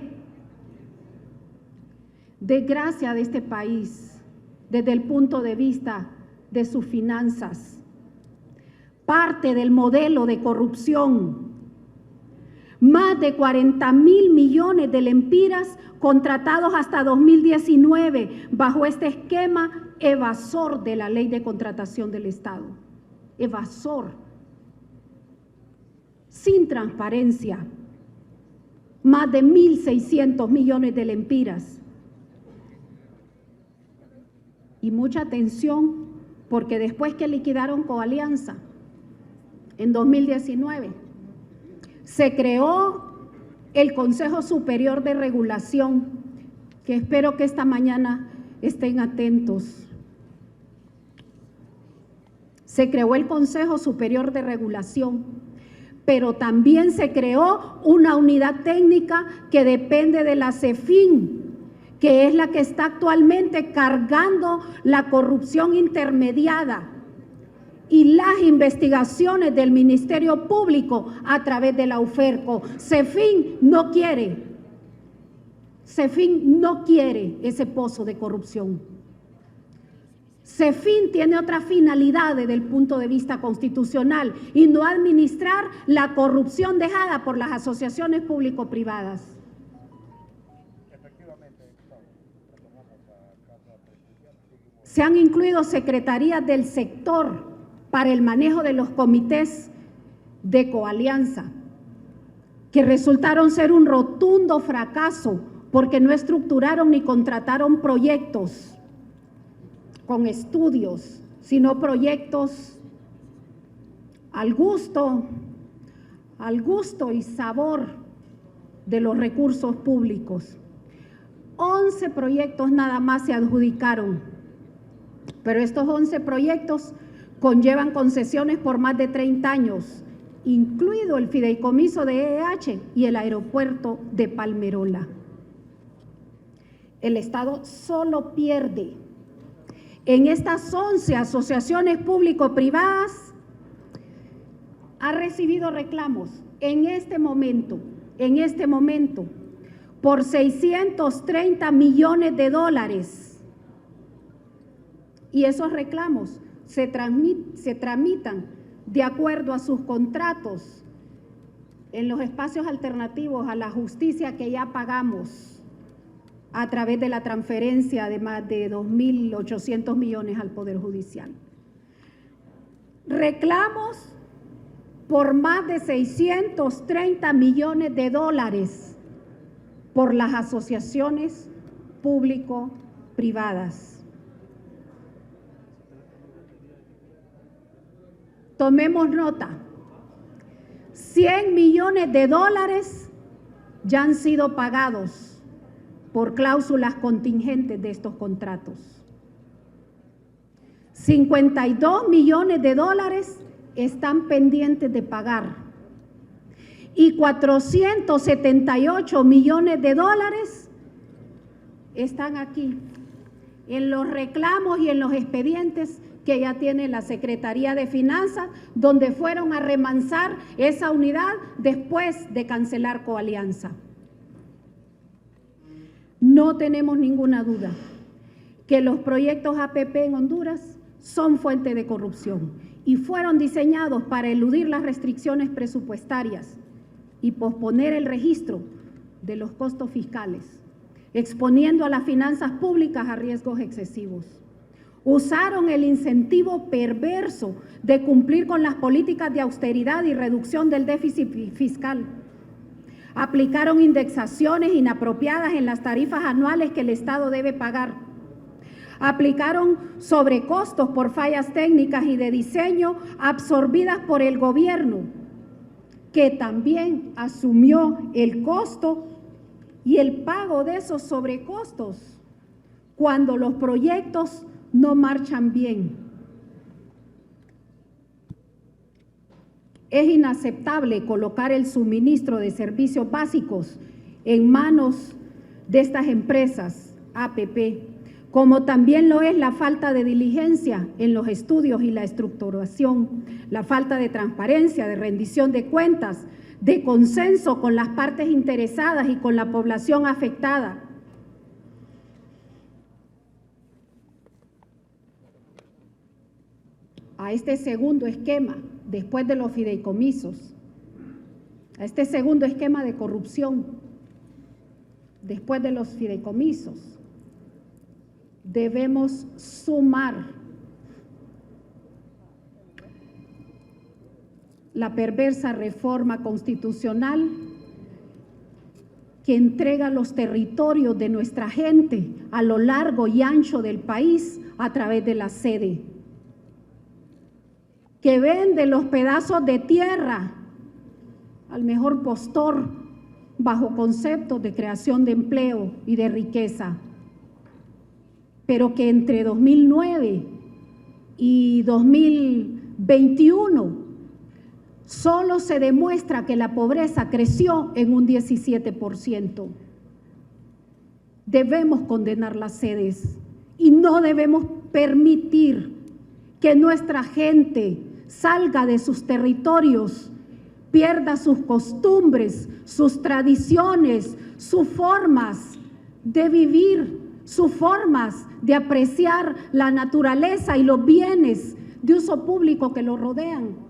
desgracia de este país desde el punto de vista de sus finanzas, parte del modelo de corrupción. Más de 40.000 millones de lempiras contratados hasta 2019 bajo este esquema evasor de la Ley de Contratación del Estado. Evasor. Sin transparencia. Más de 1.600 millones de lempiras. Y mucha atención, porque después que liquidaron Coalianza en 2019, se creó el Consejo Superior de Regulación, que espero que esta mañana estén atentos. Se creó el Consejo Superior de Regulación pero también se creó una unidad técnica que depende de la CEFIN, que es la que está actualmente cargando la corrupción intermediada y las investigaciones del Ministerio Público a través de la UFERCO. CEFIN no quiere ese pozo de corrupción. CEFIN tiene otra finalidad desde el punto de vista constitucional y no administrar la corrupción dejada por las asociaciones público-privadas. Se han incluido secretarías del sector para el manejo de los comités de coalianza, que resultaron ser un rotundo fracaso porque no estructuraron ni contrataron proyectos con estudios, sino proyectos al gusto y sabor de los recursos públicos. 11 proyectos nada más se adjudicaron, pero estos 11 proyectos conllevan concesiones por más de 30 años, incluido el fideicomiso de EEH y el aeropuerto de Palmerola. El Estado solo pierde. En estas 11 asociaciones público-privadas ha recibido reclamos en este momento, por 630 millones de dólares. Y esos reclamos se tramitan de acuerdo a sus contratos en los espacios alternativos a la justicia que ya pagamos a través de la transferencia de más de 2.800 millones al Poder Judicial. Reclamos por más de 630 millones de dólares por las asociaciones público-privadas. Tomemos nota, 100 millones de dólares ya han sido pagados por cláusulas contingentes de estos contratos. 52 millones de dólares están pendientes de pagar y 478 millones de dólares están aquí en los reclamos y en los expedientes que ya tiene la Secretaría de Finanzas, donde fueron a remansar esa unidad después de cancelar coalianza. No tenemos ninguna duda que los proyectos APP en Honduras son fuente de corrupción y fueron diseñados para eludir las restricciones presupuestarias y posponer el registro de los costos fiscales, exponiendo a las finanzas públicas a riesgos excesivos. Usaron el incentivo perverso de cumplir con las políticas de austeridad y reducción del déficit fiscal. Aplicaron indexaciones inapropiadas en las tarifas anuales que el Estado debe pagar. Aplicaron sobrecostos por fallas técnicas y de diseño absorbidas por el gobierno, que también asumió el costo y el pago de esos sobrecostos cuando los proyectos no marchan bien. Es inaceptable colocar el suministro de servicios básicos en manos de estas empresas APP, como también lo es la falta de diligencia en los estudios y la estructuración, la falta de transparencia, de rendición de cuentas, de consenso con las partes interesadas y con la población afectada. A este segundo esquema, después de los fideicomisos, a este segundo esquema de corrupción, después de los fideicomisos, debemos sumar la perversa reforma constitucional que entrega los territorios de nuestra gente a lo largo y ancho del país a través de la sede, que vende los pedazos de tierra al mejor postor bajo conceptos de creación de empleo y de riqueza, pero que entre 2009 y 2021 solo se demuestra que la pobreza creció en un 17%. Debemos condenar las sedes y no debemos permitir que nuestra gente salga de sus territorios, pierda sus costumbres, sus tradiciones, sus formas de vivir, sus formas de apreciar la naturaleza y los bienes de uso público que lo rodean,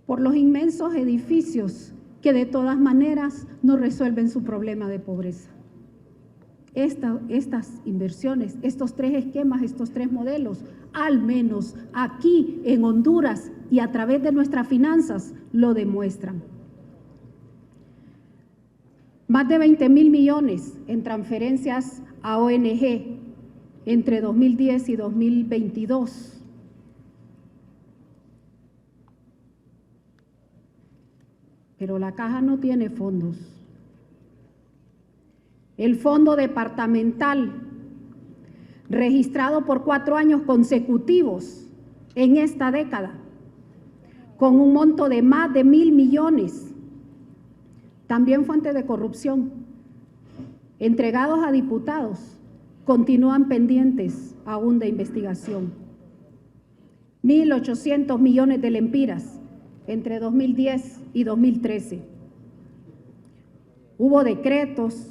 por los inmensos edificios que de todas maneras no resuelven su problema de pobreza. Estas inversiones, estos tres esquemas, estos tres modelos, al menos aquí en Honduras y a través de nuestras finanzas, lo demuestran. Más de 20,000 millones en transferencias a ONG entre 2010 y 2022. Pero la caja no tiene fondos. El fondo departamental, registrado por 4 años consecutivos en esta década, con un monto de más de 1,000 millones, también fuente de corrupción, entregados a diputados, continúan pendientes aún de investigación. 1,800 millones de lempiras entre 2010 y 2013. Hubo decretos,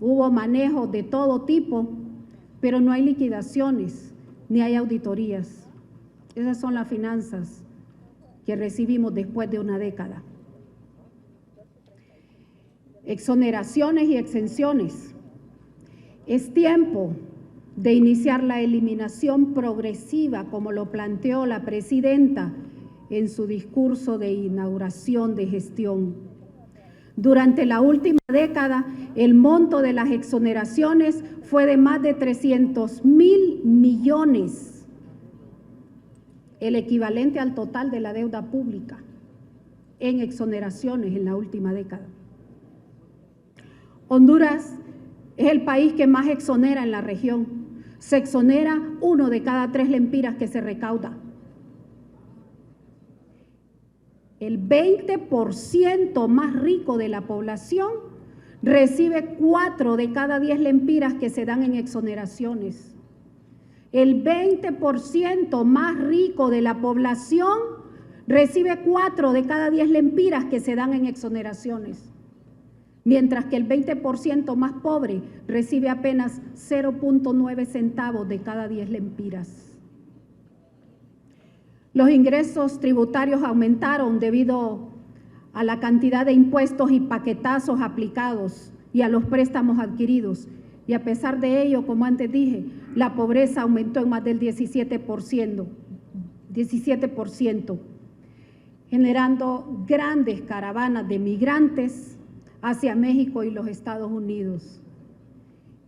hubo manejos de todo tipo, pero no hay liquidaciones ni hay auditorías. Esas son las finanzas que recibimos después de una década. Exoneraciones y exenciones. Es tiempo de iniciar la eliminación progresiva, como lo planteó la presidenta en su discurso de inauguración de gestión. Durante la última década, el monto de las exoneraciones fue de más de 300,000 millones, el equivalente al total de la deuda pública en exoneraciones en la última década. Honduras es el país que más exonera en la región. Se exonera 1 de cada 3 lempiras que se recauda. El 20% más rico de la población recibe 4 de cada 10 lempiras que se dan en exoneraciones. El 20% más rico de la población recibe 4 de cada 10 lempiras que se dan en exoneraciones, mientras que el 20% más pobre recibe apenas 0.9 centavos de cada 10 lempiras. Los ingresos tributarios aumentaron debido a la cantidad de impuestos y paquetazos aplicados y a los préstamos adquiridos. Y a pesar de ello, como antes dije, la pobreza aumentó en más del 17%, generando grandes caravanas de migrantes hacia México y los Estados Unidos.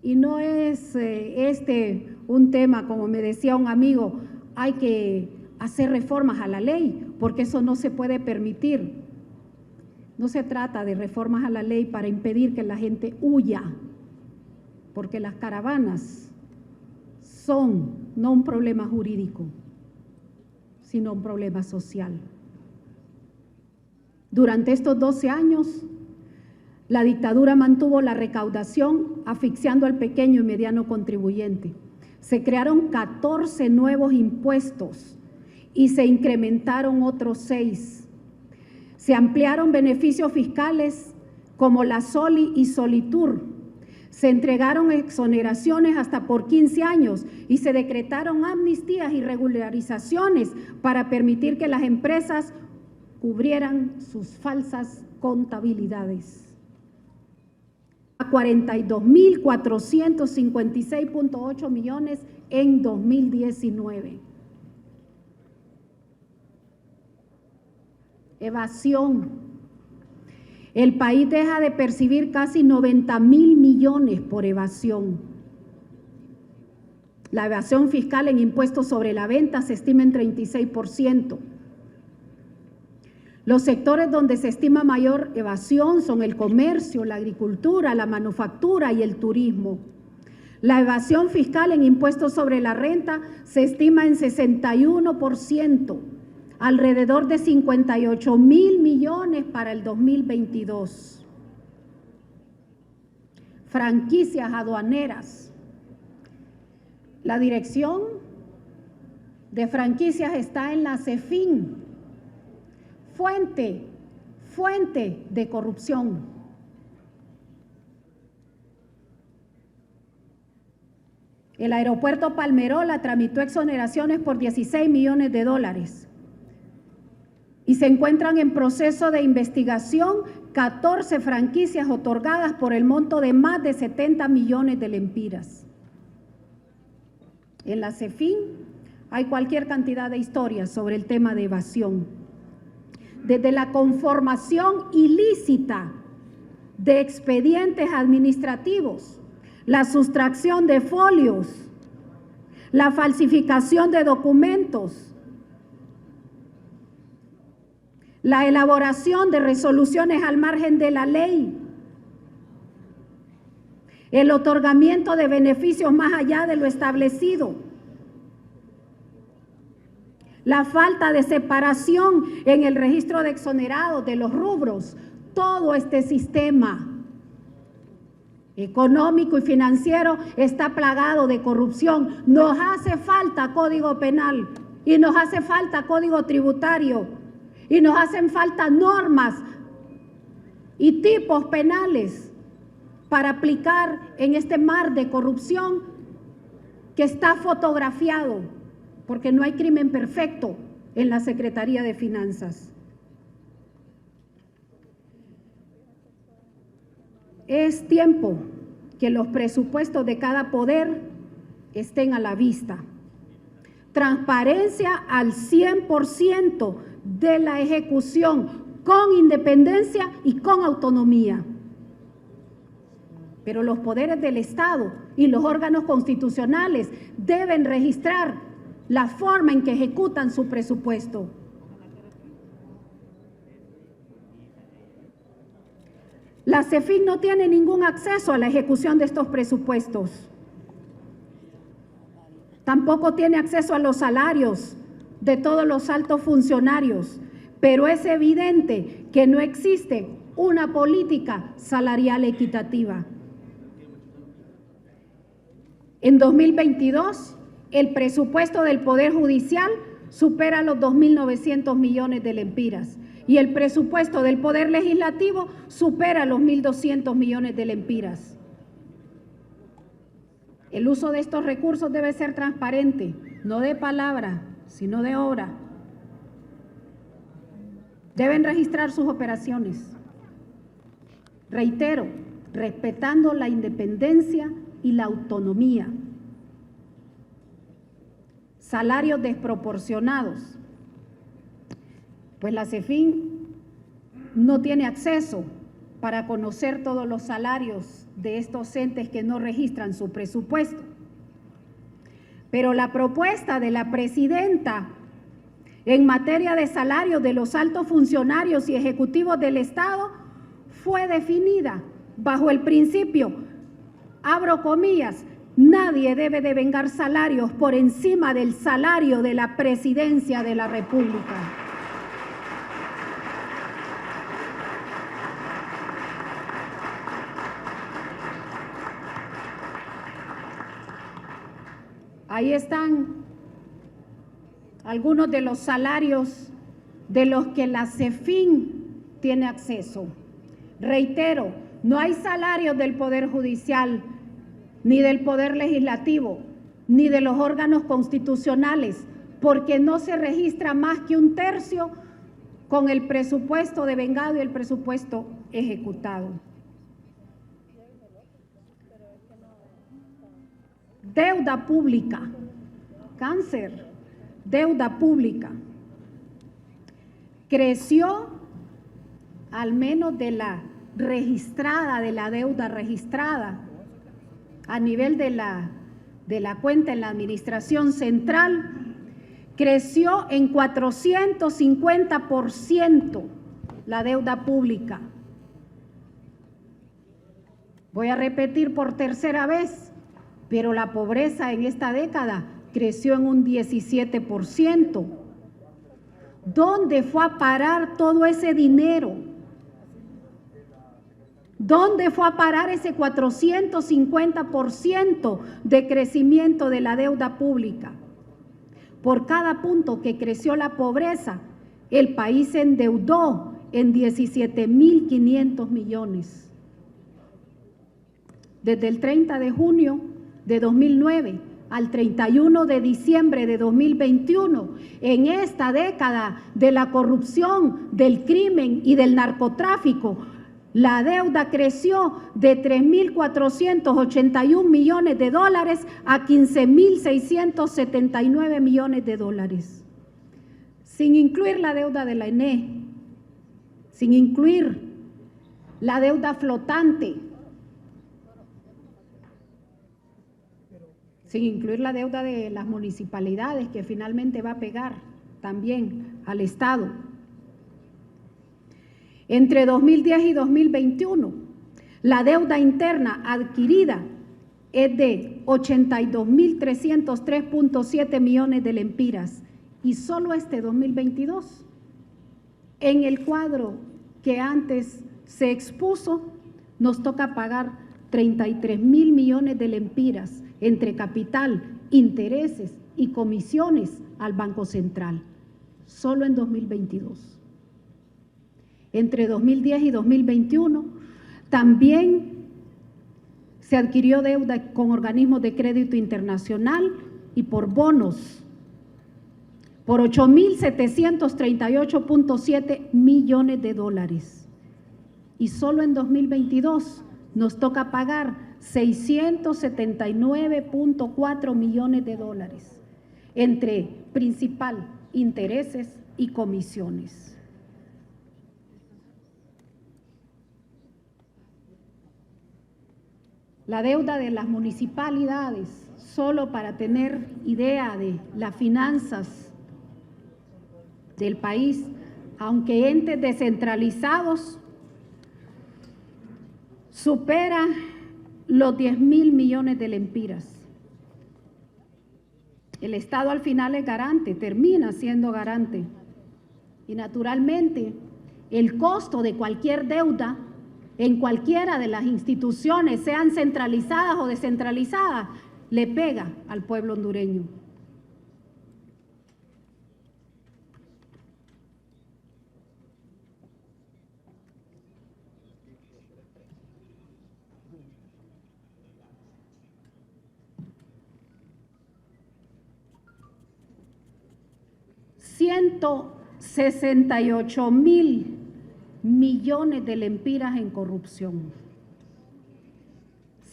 Y no es un tema, como me decía un amigo, hay que hacer reformas a la ley, porque eso no se puede permitir. No se trata de reformas a la ley para impedir que la gente huya, porque las caravanas son no un problema jurídico, sino un problema social. Durante estos 12 años, la dictadura mantuvo la recaudación asfixiando al pequeño y mediano contribuyente. Se crearon 14 nuevos impuestos y se incrementaron otros 6. Se ampliaron beneficios fiscales como la Soli y Solitur. Se entregaron exoneraciones hasta por 15 años y se decretaron amnistías y regularizaciones para permitir que las empresas cubrieran sus falsas contabilidades. A 42.456.8 millones en 2019. Evasión. El país deja de percibir casi 90,000 millones por evasión. La evasión fiscal en impuestos sobre la venta se estima en 36%. Los sectores donde se estima mayor evasión son el comercio, la agricultura, la manufactura y el turismo. La evasión fiscal en impuestos sobre la renta se estima en 61%. alrededor de 58.000 millones para el 2022. Franquicias aduaneras. La dirección de franquicias está en la CEFIN, fuente de corrupción. El aeropuerto Palmerola tramitó exoneraciones por 16 millones de dólares y se encuentran en proceso de investigación 14 franquicias otorgadas por el monto de más de 70 millones de lempiras. En la CEFIN hay cualquier cantidad de historias sobre el tema de evasión. Desde la conformación ilícita de expedientes administrativos, la sustracción de folios, la falsificación de documentos, la elaboración de resoluciones al margen de la ley, el otorgamiento de beneficios más allá de lo establecido, la falta de separación en el registro de exonerados de los rubros. Todo este sistema económico y financiero está plagado de corrupción. Nos hace falta código penal y nos hace falta código tributario y nos hacen falta normas y tipos penales para aplicar en este mar de corrupción que está fotografiado, porque no hay crimen perfecto en la Secretaría de Finanzas. Es tiempo que los presupuestos de cada poder estén a la vista. Transparencia al 100% de la ejecución, con independencia y con autonomía. Pero los poderes del Estado y los órganos constitucionales deben registrar la forma en que ejecutan su presupuesto. La CEFIN no tiene ningún acceso a la ejecución de estos presupuestos. Tampoco tiene acceso a los salarios de todos los altos funcionarios, pero es evidente que no existe una política salarial equitativa. En 2022, el presupuesto del Poder Judicial supera los 2.900 millones de lempiras y el presupuesto del Poder Legislativo supera los 1.200 millones de lempiras. El uso de estos recursos debe ser transparente, no de palabra, sino de obra. Deben registrar sus operaciones. Reitero, respetando la independencia y la autonomía. Salarios desproporcionados. Pues la CEFIN no tiene acceso para conocer todos los salarios de estos entes que no registran su presupuesto. Pero la propuesta de la presidenta en materia de salarios de los altos funcionarios y ejecutivos del Estado fue definida bajo el principio, abro comillas, nadie debe devengar salarios por encima del salario de la Presidencia de la República. Ahí están algunos de los salarios de los que la CEFIN tiene acceso. Reitero, no hay salarios del Poder Judicial, ni del Poder Legislativo, ni de los órganos constitucionales, porque no se registra más que un tercio con el presupuesto devengado y el presupuesto ejecutado. Deuda pública, cáncer, deuda pública. Creció al menos de la registrada, de la deuda registrada, a nivel de la cuenta en la administración central, creció en 450% la deuda pública. Voy a repetir por tercera vez, pero la pobreza en esta década creció en un 17%. ¿Dónde fue a parar todo ese dinero? ¿Dónde fue a parar ese 450% de crecimiento de la deuda pública? Por cada punto que creció la pobreza, el país se endeudó en 17.500 millones. Desde el 30 de junio de 2009 al 31 de diciembre de 2021, en esta década de la corrupción, del crimen y del narcotráfico, la deuda creció de 3.481 millones de dólares a 15.679 millones de dólares. Sin incluir la deuda de la ENE, sin incluir la deuda flotante, sin incluir la deuda de las municipalidades que finalmente va a pegar también al Estado. Entre 2010 y 2021, la deuda interna adquirida es de 82.303.7 millones de lempiras y solo este 2022, en el cuadro que antes se expuso, nos toca pagar 33.000 millones de lempiras entre capital, intereses y comisiones al Banco Central, solo en 2022. Entre 2010 y 2021 también se adquirió deuda con organismos de crédito internacional y por bonos por 8.738.7 millones de dólares. Y solo en 2022 nos toca pagar 679.4 millones de dólares entre principal, intereses y comisiones. La deuda de las municipalidades, solo para tener idea de las finanzas del país, aunque entes descentralizados, supera los 10.000 millones de lempiras. El Estado al final es garante, termina siendo garante. Y naturalmente, el costo de cualquier deuda en cualquiera de las instituciones, sean centralizadas o descentralizadas, le pega al pueblo hondureño. $168.000 millones de lempiras en corrupción.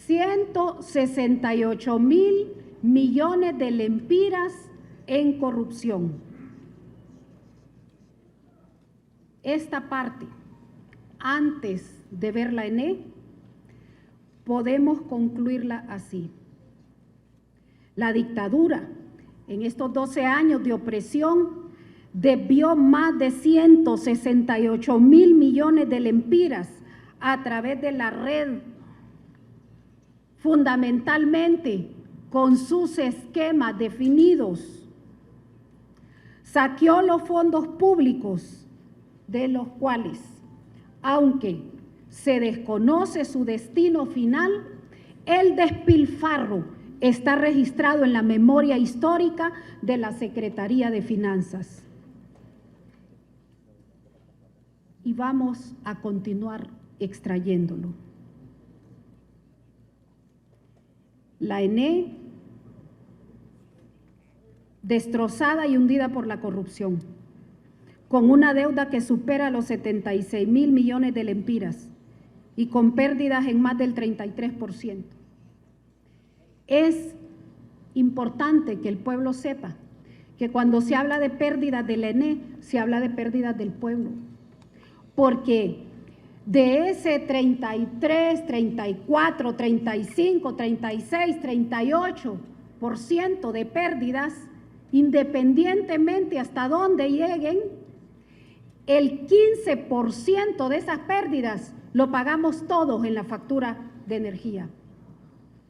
168.000 millones de lempiras en corrupción. Esta parte, antes de ver la ENE, podemos concluirla así. La dictadura, en estos 12 años de opresión, desvió más de 168.000 millones de lempiras a través de la red, fundamentalmente con sus esquemas definidos. Saqueó los fondos públicos, de los cuales, aunque se desconoce su destino final, el despilfarro está registrado en la memoria histórica de la Secretaría de Finanzas. Y vamos a continuar extrayéndolo. La ENE, destrozada y hundida por la corrupción, con una deuda que supera los 76.000 millones de lempiras y con pérdidas en más del 33%. Es importante que el pueblo sepa que cuando se habla de pérdidas de la ENE, se habla de pérdidas del pueblo. Porque de ese 33, 34, 35, 36, 38% de pérdidas, independientemente hasta dónde lleguen, el 15% de esas pérdidas lo pagamos todos en la factura de energía,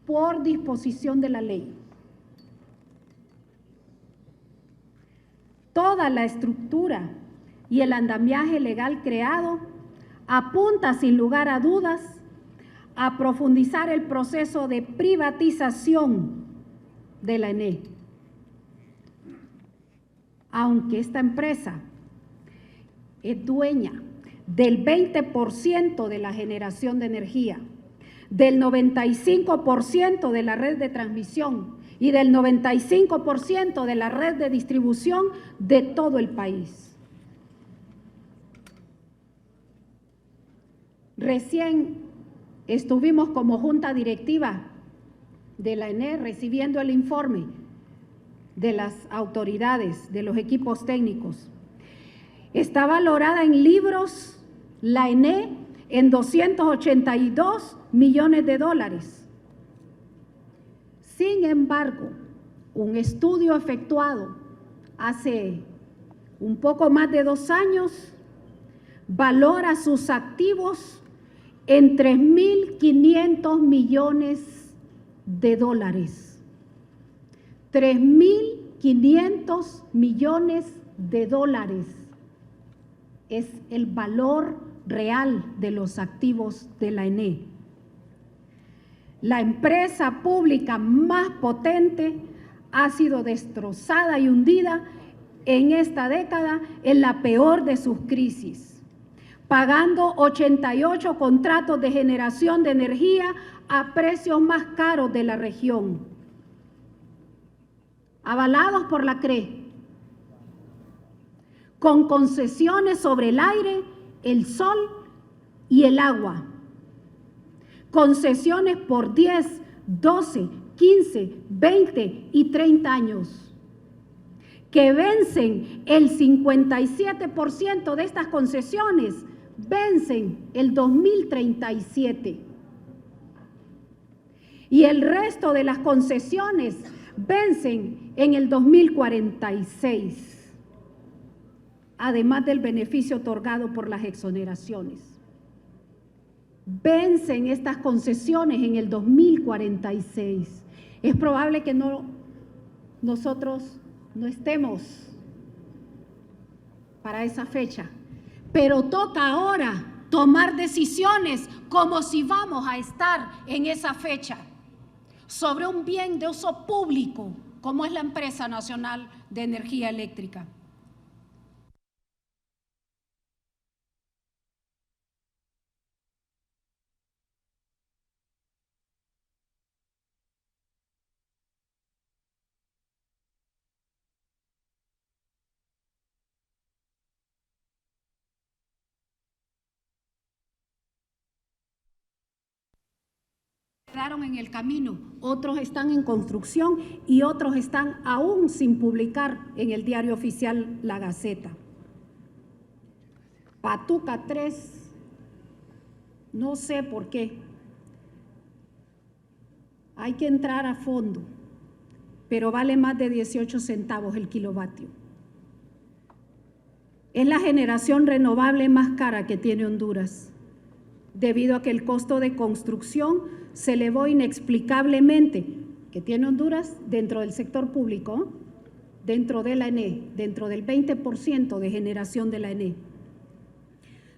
por disposición de la ley. Toda la estructura y el andamiaje legal creado apunta sin lugar a dudas a profundizar el proceso de privatización de la ENE. Aunque esta empresa es dueña del 20% de la generación de energía, del 95% de la red de transmisión y del 95% de la red de distribución de todo el país. Recién estuvimos como junta directiva de la ENE recibiendo el informe de las autoridades, de los equipos técnicos. Está valorada en libros la ENE en 282 millones de dólares. Sin embargo, un estudio efectuado hace un poco más de 2 años valora sus activos en 3.500 millones de dólares. 3.500 millones de dólares es el valor real de los activos de la ENE. La empresa pública más potente ha sido destrozada y hundida en esta década en la peor de sus crisis, pagando 88 contratos de generación de energía a precios más caros de la región, avalados por la CRE, con concesiones sobre el aire, el sol y el agua. Concesiones por 10, 12, 15, 20 y 30 años, que vencen el 57% de estas concesiones, vencen el 2037. Y el resto de las concesiones vencen en el 2046, además del beneficio otorgado por las exoneraciones. Vencen estas concesiones en el 2046. Es probable que nosotros no estemos para esa fecha, pero toca ahora tomar decisiones como si vamos a estar en esa fecha sobre un bien de uso público como es la Empresa Nacional de Energía Eléctrica. Quedaron en el camino, otros están en construcción y otros están aún sin publicar en el diario oficial La Gaceta. Patuca 3, no sé por qué. Hay que entrar a fondo, pero vale más de 18 centavos el kilovatio. Es la generación renovable más cara que tiene Honduras, debido a que el costo de construcción se elevó inexplicablemente, que tiene Honduras dentro del sector público, dentro de la ENE, dentro del 20% de generación de la ENE.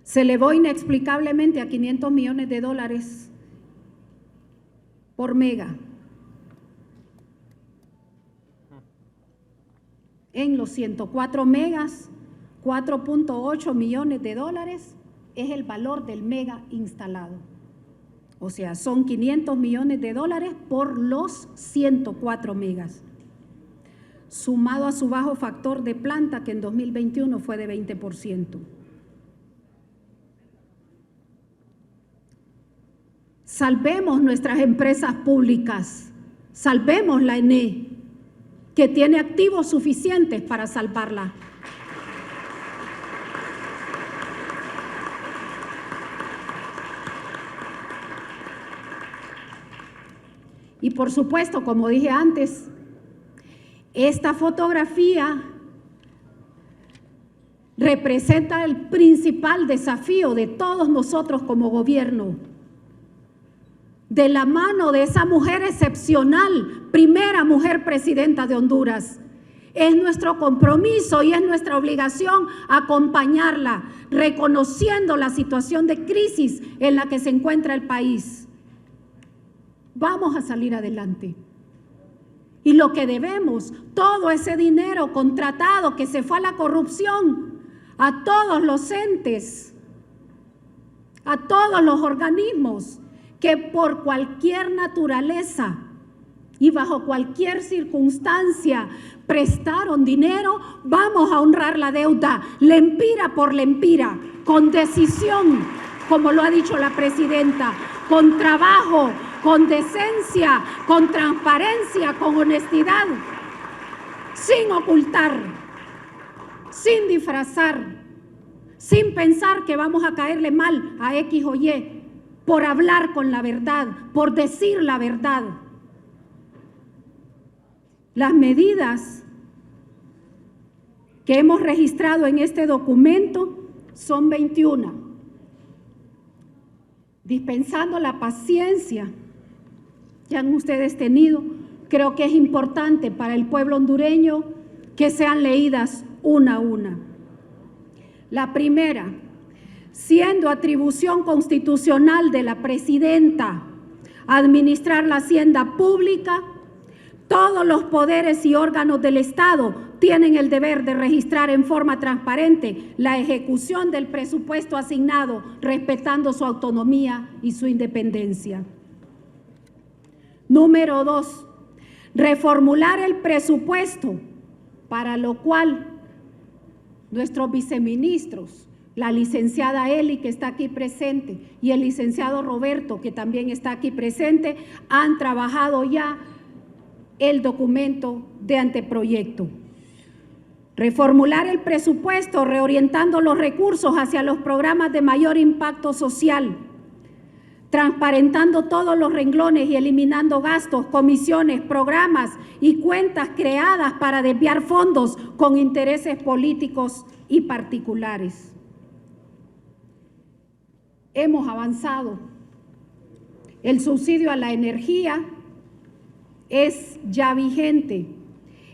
Se elevó inexplicablemente a 500 millones de dólares por mega. En los 104 megas, 4.8 millones de dólares es el valor del mega instalado. O sea, son 500 millones de dólares por los 104 megas, sumado a su bajo factor de planta, que en 2021 fue de 20%. Salvemos nuestras empresas públicas, salvemos la ENE, que tiene activos suficientes para salvarla. Y por supuesto, como dije antes, esta fotografía representa el principal desafío de todos nosotros como gobierno. De la mano de esa mujer excepcional, primera mujer presidenta de Honduras, Es nuestro compromiso y es nuestra obligación acompañarla, reconociendo la situación de crisis en la que se encuentra el país. Vamos a salir adelante. Y lo que debemos, todo ese dinero contratado que se fue a la corrupción, a todos los entes, a todos los organismos que por cualquier naturaleza y bajo cualquier circunstancia prestaron dinero, vamos a honrar la deuda, lempira por lempira, con decisión, como lo ha dicho la presidenta, con trabajo, con decencia, con transparencia, con honestidad, sin ocultar, sin disfrazar, sin pensar que vamos a caerle mal a X o Y por hablar con la verdad, por decir la verdad. Las medidas que hemos registrado en este documento son 21, dispensando la paciencia que han ustedes tenido. Creo que es importante para el pueblo hondureño que sean leídas una a una. La primera, siendo atribución constitucional de la presidenta administrar la hacienda pública, todos los poderes y órganos del Estado tienen el deber de registrar en forma transparente la ejecución del presupuesto asignado, respetando su autonomía y su independencia. Número 2, reformular el presupuesto, para lo cual nuestros viceministros, la licenciada Eli, que está aquí presente, y el licenciado Roberto, que también está aquí presente, han trabajado ya el documento de anteproyecto. Reformular el presupuesto, reorientando los recursos hacia los programas de mayor impacto social, transparentando todos los renglones y eliminando gastos, comisiones, programas y cuentas creadas para desviar fondos con intereses políticos y particulares. Hemos avanzado. El subsidio a la energía es ya vigente.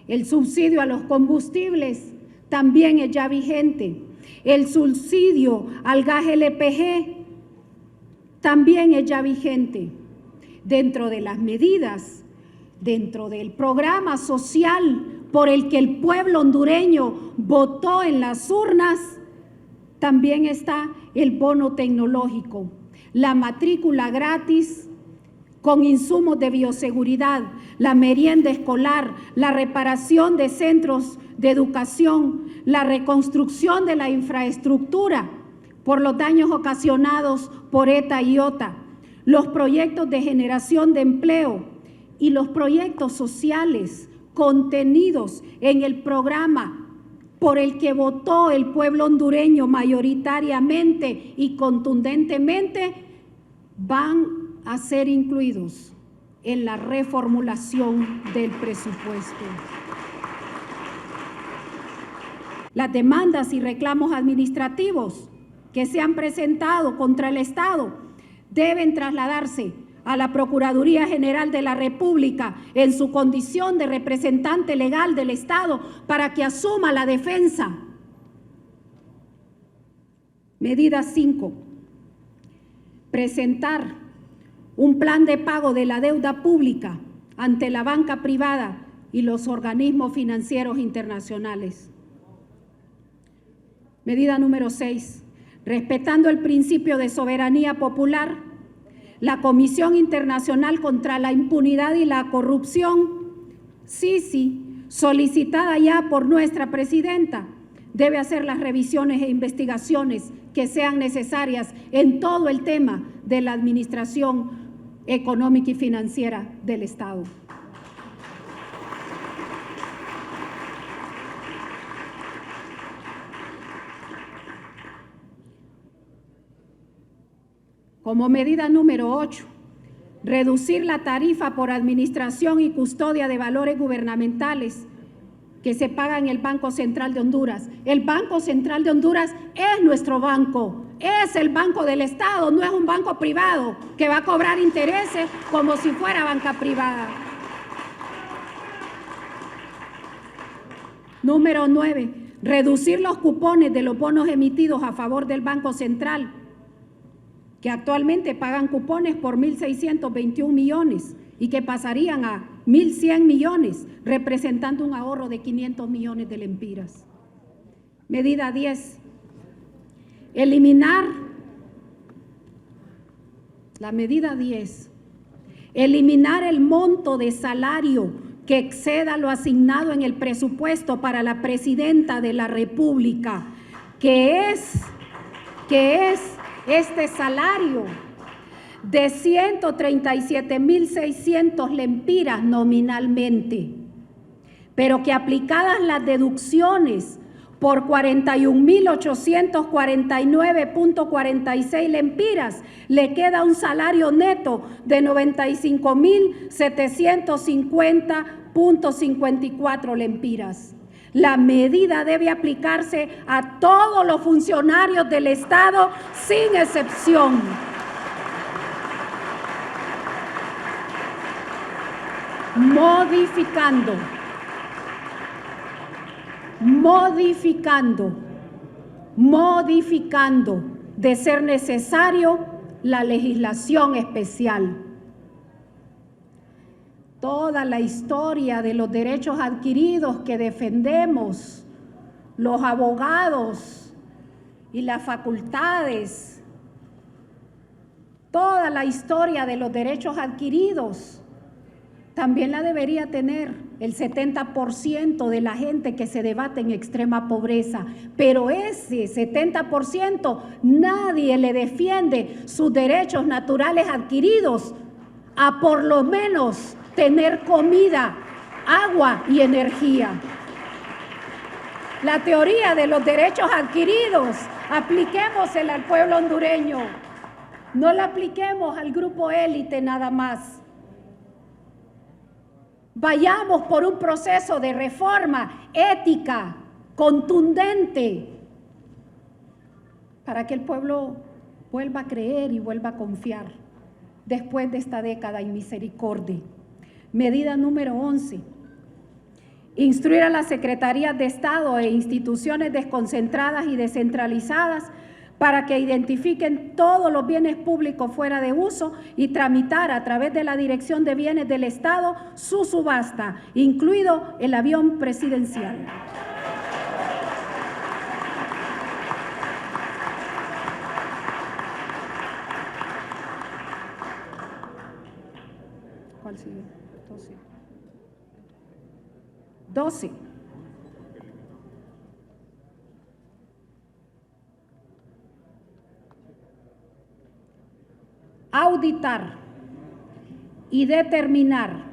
El subsidio a los combustibles también es ya vigente. El subsidio al gas LPG también es ya vigente. Dentro de las medidas, dentro del programa social por el que el pueblo hondureño votó en las urnas, también está el bono tecnológico, la matrícula gratis con insumos de bioseguridad, la merienda escolar, la reparación de centros de educación, la reconstrucción de la infraestructura por los daños ocasionados por ETA y OTA, los proyectos de generación de empleo y los proyectos sociales contenidos en el programa por el que votó el pueblo hondureño mayoritariamente y contundentemente, van a ser incluidos en la reformulación del presupuesto. Las demandas y reclamos administrativos que se han presentado contra el Estado deben trasladarse a la Procuraduría General de la República en su condición de representante legal del Estado para que asuma la defensa. Medida 5. Presentar un plan de pago de la deuda pública ante la banca privada y los organismos financieros internacionales. Medida número 6. Respetando el principio de soberanía popular, la Comisión Internacional contra la Impunidad y la Corrupción, CICI, solicitada ya por nuestra presidenta, debe hacer las revisiones e investigaciones que sean necesarias en todo el tema de la administración económica y financiera del Estado. Como medida número 8, reducir la tarifa por administración y custodia de valores gubernamentales que se paga en el Banco Central de Honduras. El Banco Central de Honduras es nuestro banco, es el banco del Estado, no es un banco privado que va a cobrar intereses como si fuera banca privada. Número 9, reducir los cupones de los bonos emitidos a favor del Banco Central, que actualmente pagan cupones por 1.621 millones y que pasarían a 1.100 millones, representando un ahorro de 500 millones de lempiras. Medida 10, eliminar el monto de salario que exceda lo asignado en el presupuesto para la Presidenta de la República, que es este salario de 137.600 lempiras nominalmente, pero que aplicadas las deducciones por 41.849.46 lempiras, le queda un salario neto de 95.750.54 lempiras. La medida debe aplicarse a todos los funcionarios del Estado sin excepción. Modificando, de ser necesario, la legislación especial. Toda la historia de los derechos adquiridos que defendemos, los abogados y las facultades, toda la historia de los derechos adquiridos, también la debería tener el 70% de la gente que se debate en extrema pobreza, pero ese 70% nadie le defiende sus derechos naturales adquiridos a por lo menos tener comida, agua y energía. La teoría de los derechos adquiridos, apliquémosela al pueblo hondureño, no la apliquemos al grupo élite nada más. Vayamos por un proceso de reforma ética, contundente, para que el pueblo vuelva a creer y vuelva a confiar después de esta década inmisericordia. Medida número 11. Instruir a las secretarías de Estado e instituciones desconcentradas y descentralizadas para que identifiquen todos los bienes públicos fuera de uso y tramitar a través de la Dirección de Bienes del Estado su subasta, incluido el avión presidencial. ¿Cuál sigue? 12. Auditar y determinar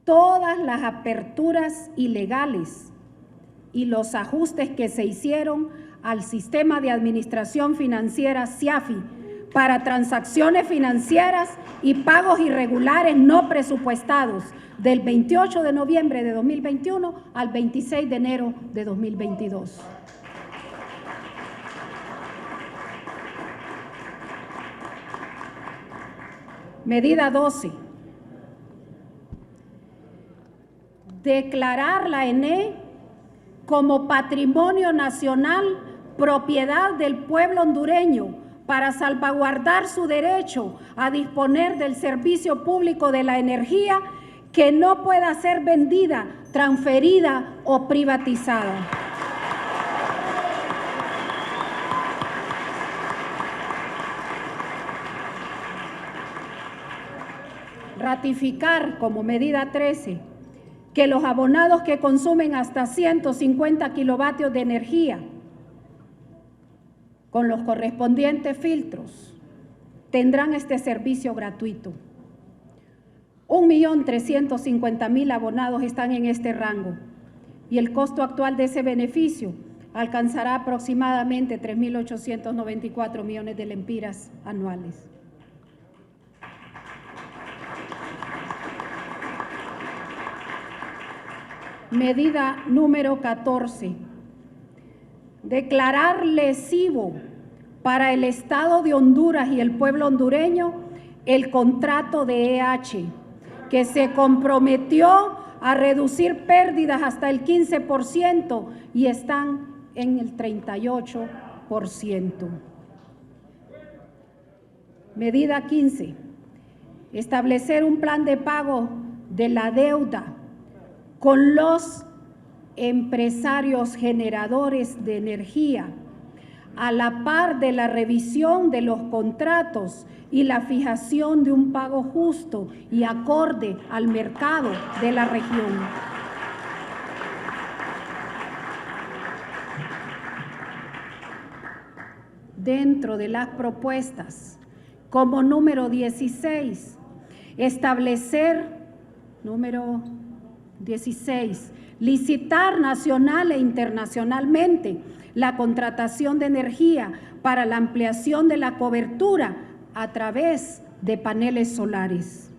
todas las aperturas ilegales y los ajustes que se hicieron al sistema de administración financiera SIAFI para transacciones financieras y pagos irregulares no presupuestados del 28 de noviembre de 2021 al 26 de enero de 2022. Medida 12. Declarar la ENE como patrimonio nacional, propiedad del pueblo hondureño, para salvaguardar su derecho a disponer del servicio público de la energía, que no pueda ser vendida, transferida o privatizada. Ratificar como medida 13 que los abonados que consumen hasta 150 kilovatios de energía con los correspondientes filtros tendrán este servicio gratuito. 1.350.000 abonados están en este rango y el costo actual de ese beneficio alcanzará aproximadamente 3.894 millones de lempiras anuales. Medida número 14. Declarar lesivo para el Estado de Honduras y el pueblo hondureño el contrato de EH, que se comprometió a reducir pérdidas hasta el 15% y están en el 38%. Medida 15. Establecer un plan de pago de la deuda con los empresarios generadores de energía, a la par de la revisión de los contratos y la fijación de un pago justo y acorde al mercado de la región. Dentro de las propuestas, como número 16, establecer, número 16, licitar nacional e internacionalmente la contratación de energía para la ampliación de la cobertura a través de paneles solares.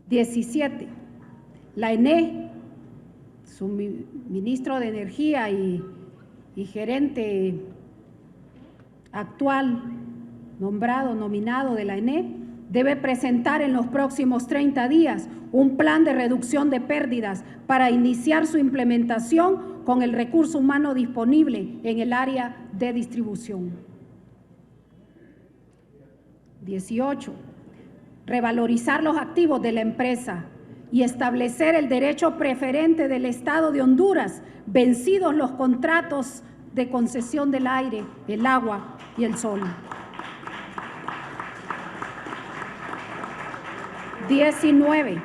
17. La ENE, su ministro de Energía y gerente actual, nominado de la ENE, debe presentar en los próximos 30 días un plan de reducción de pérdidas para iniciar su implementación con el recurso humano disponible en el área de distribución. 18. Revalorizar los activos de la empresa y establecer el derecho preferente del Estado de Honduras, vencidos los contratos de concesión del aire, el agua y el sol. 19.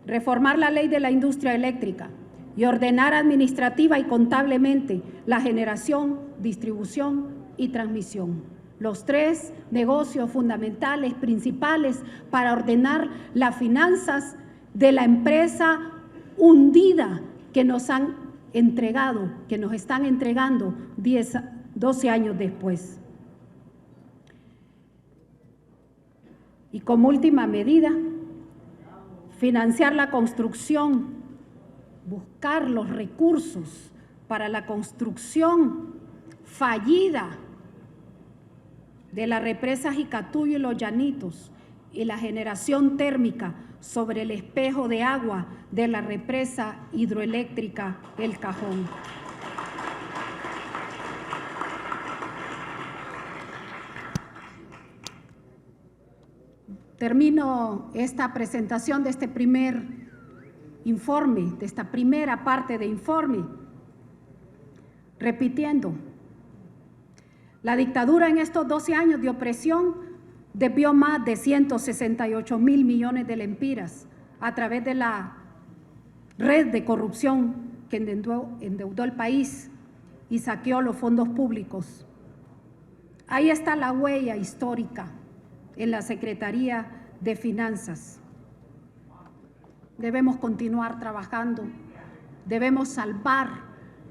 Reformar la ley de la industria eléctrica y ordenar administrativa y contablemente la generación, distribución y transmisión. Los 3 negocios fundamentales, principales, para ordenar las finanzas de la empresa hundida que nos han entregado, que nos están entregando 12 años después. Y como última medida, financiar la construcción, buscar los recursos para la construcción fallida de la represa Jicatuyo y Los Llanitos y la generación térmica sobre el espejo de agua de la represa hidroeléctrica El Cajón. Termino esta presentación de este primer informe, de esta primera parte de informe, repitiendo: la dictadura en estos 12 años de opresión desvió más de 168,000 millones de lempiras a través de la red de corrupción que endeudó el país y saqueó los fondos públicos. Ahí está la huella histórica en la Secretaría de Finanzas. Debemos continuar trabajando, debemos salvar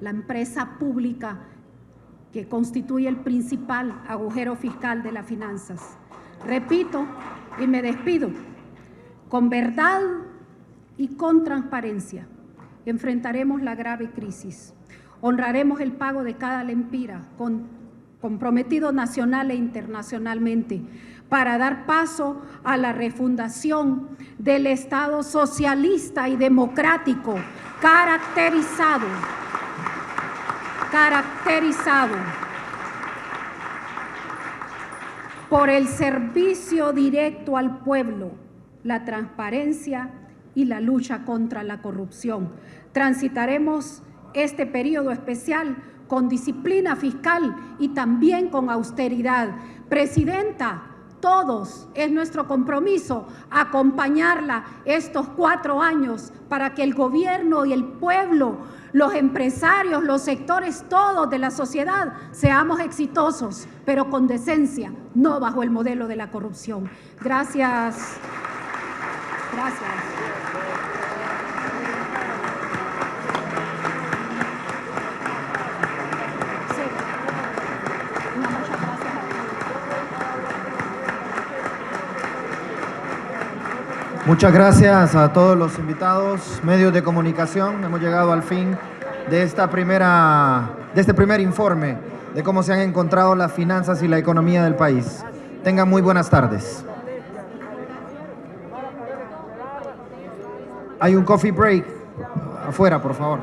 la empresa pública que constituye el principal agujero fiscal de las finanzas. Repito y me despido: con verdad y con transparencia enfrentaremos la grave crisis, honraremos el pago de cada lempira comprometido nacional e internacionalmente para dar paso a la refundación del Estado socialista y democrático caracterizado por el servicio directo al pueblo, la transparencia y la lucha contra la corrupción. Transitaremos este periodo especial con disciplina fiscal y también con austeridad. Presidenta, todos, es nuestro compromiso acompañarla estos 4 años para que el gobierno y el pueblo, los empresarios, los sectores todos de la sociedad seamos exitosos, pero con decencia, no bajo el modelo de la corrupción. Gracias. Gracias. Muchas gracias a todos los invitados, medios de comunicación. Hemos llegado al fin de este primer informe de cómo se han encontrado las finanzas y la economía del país. Tengan muy buenas tardes. Hay un coffee break afuera, por favor.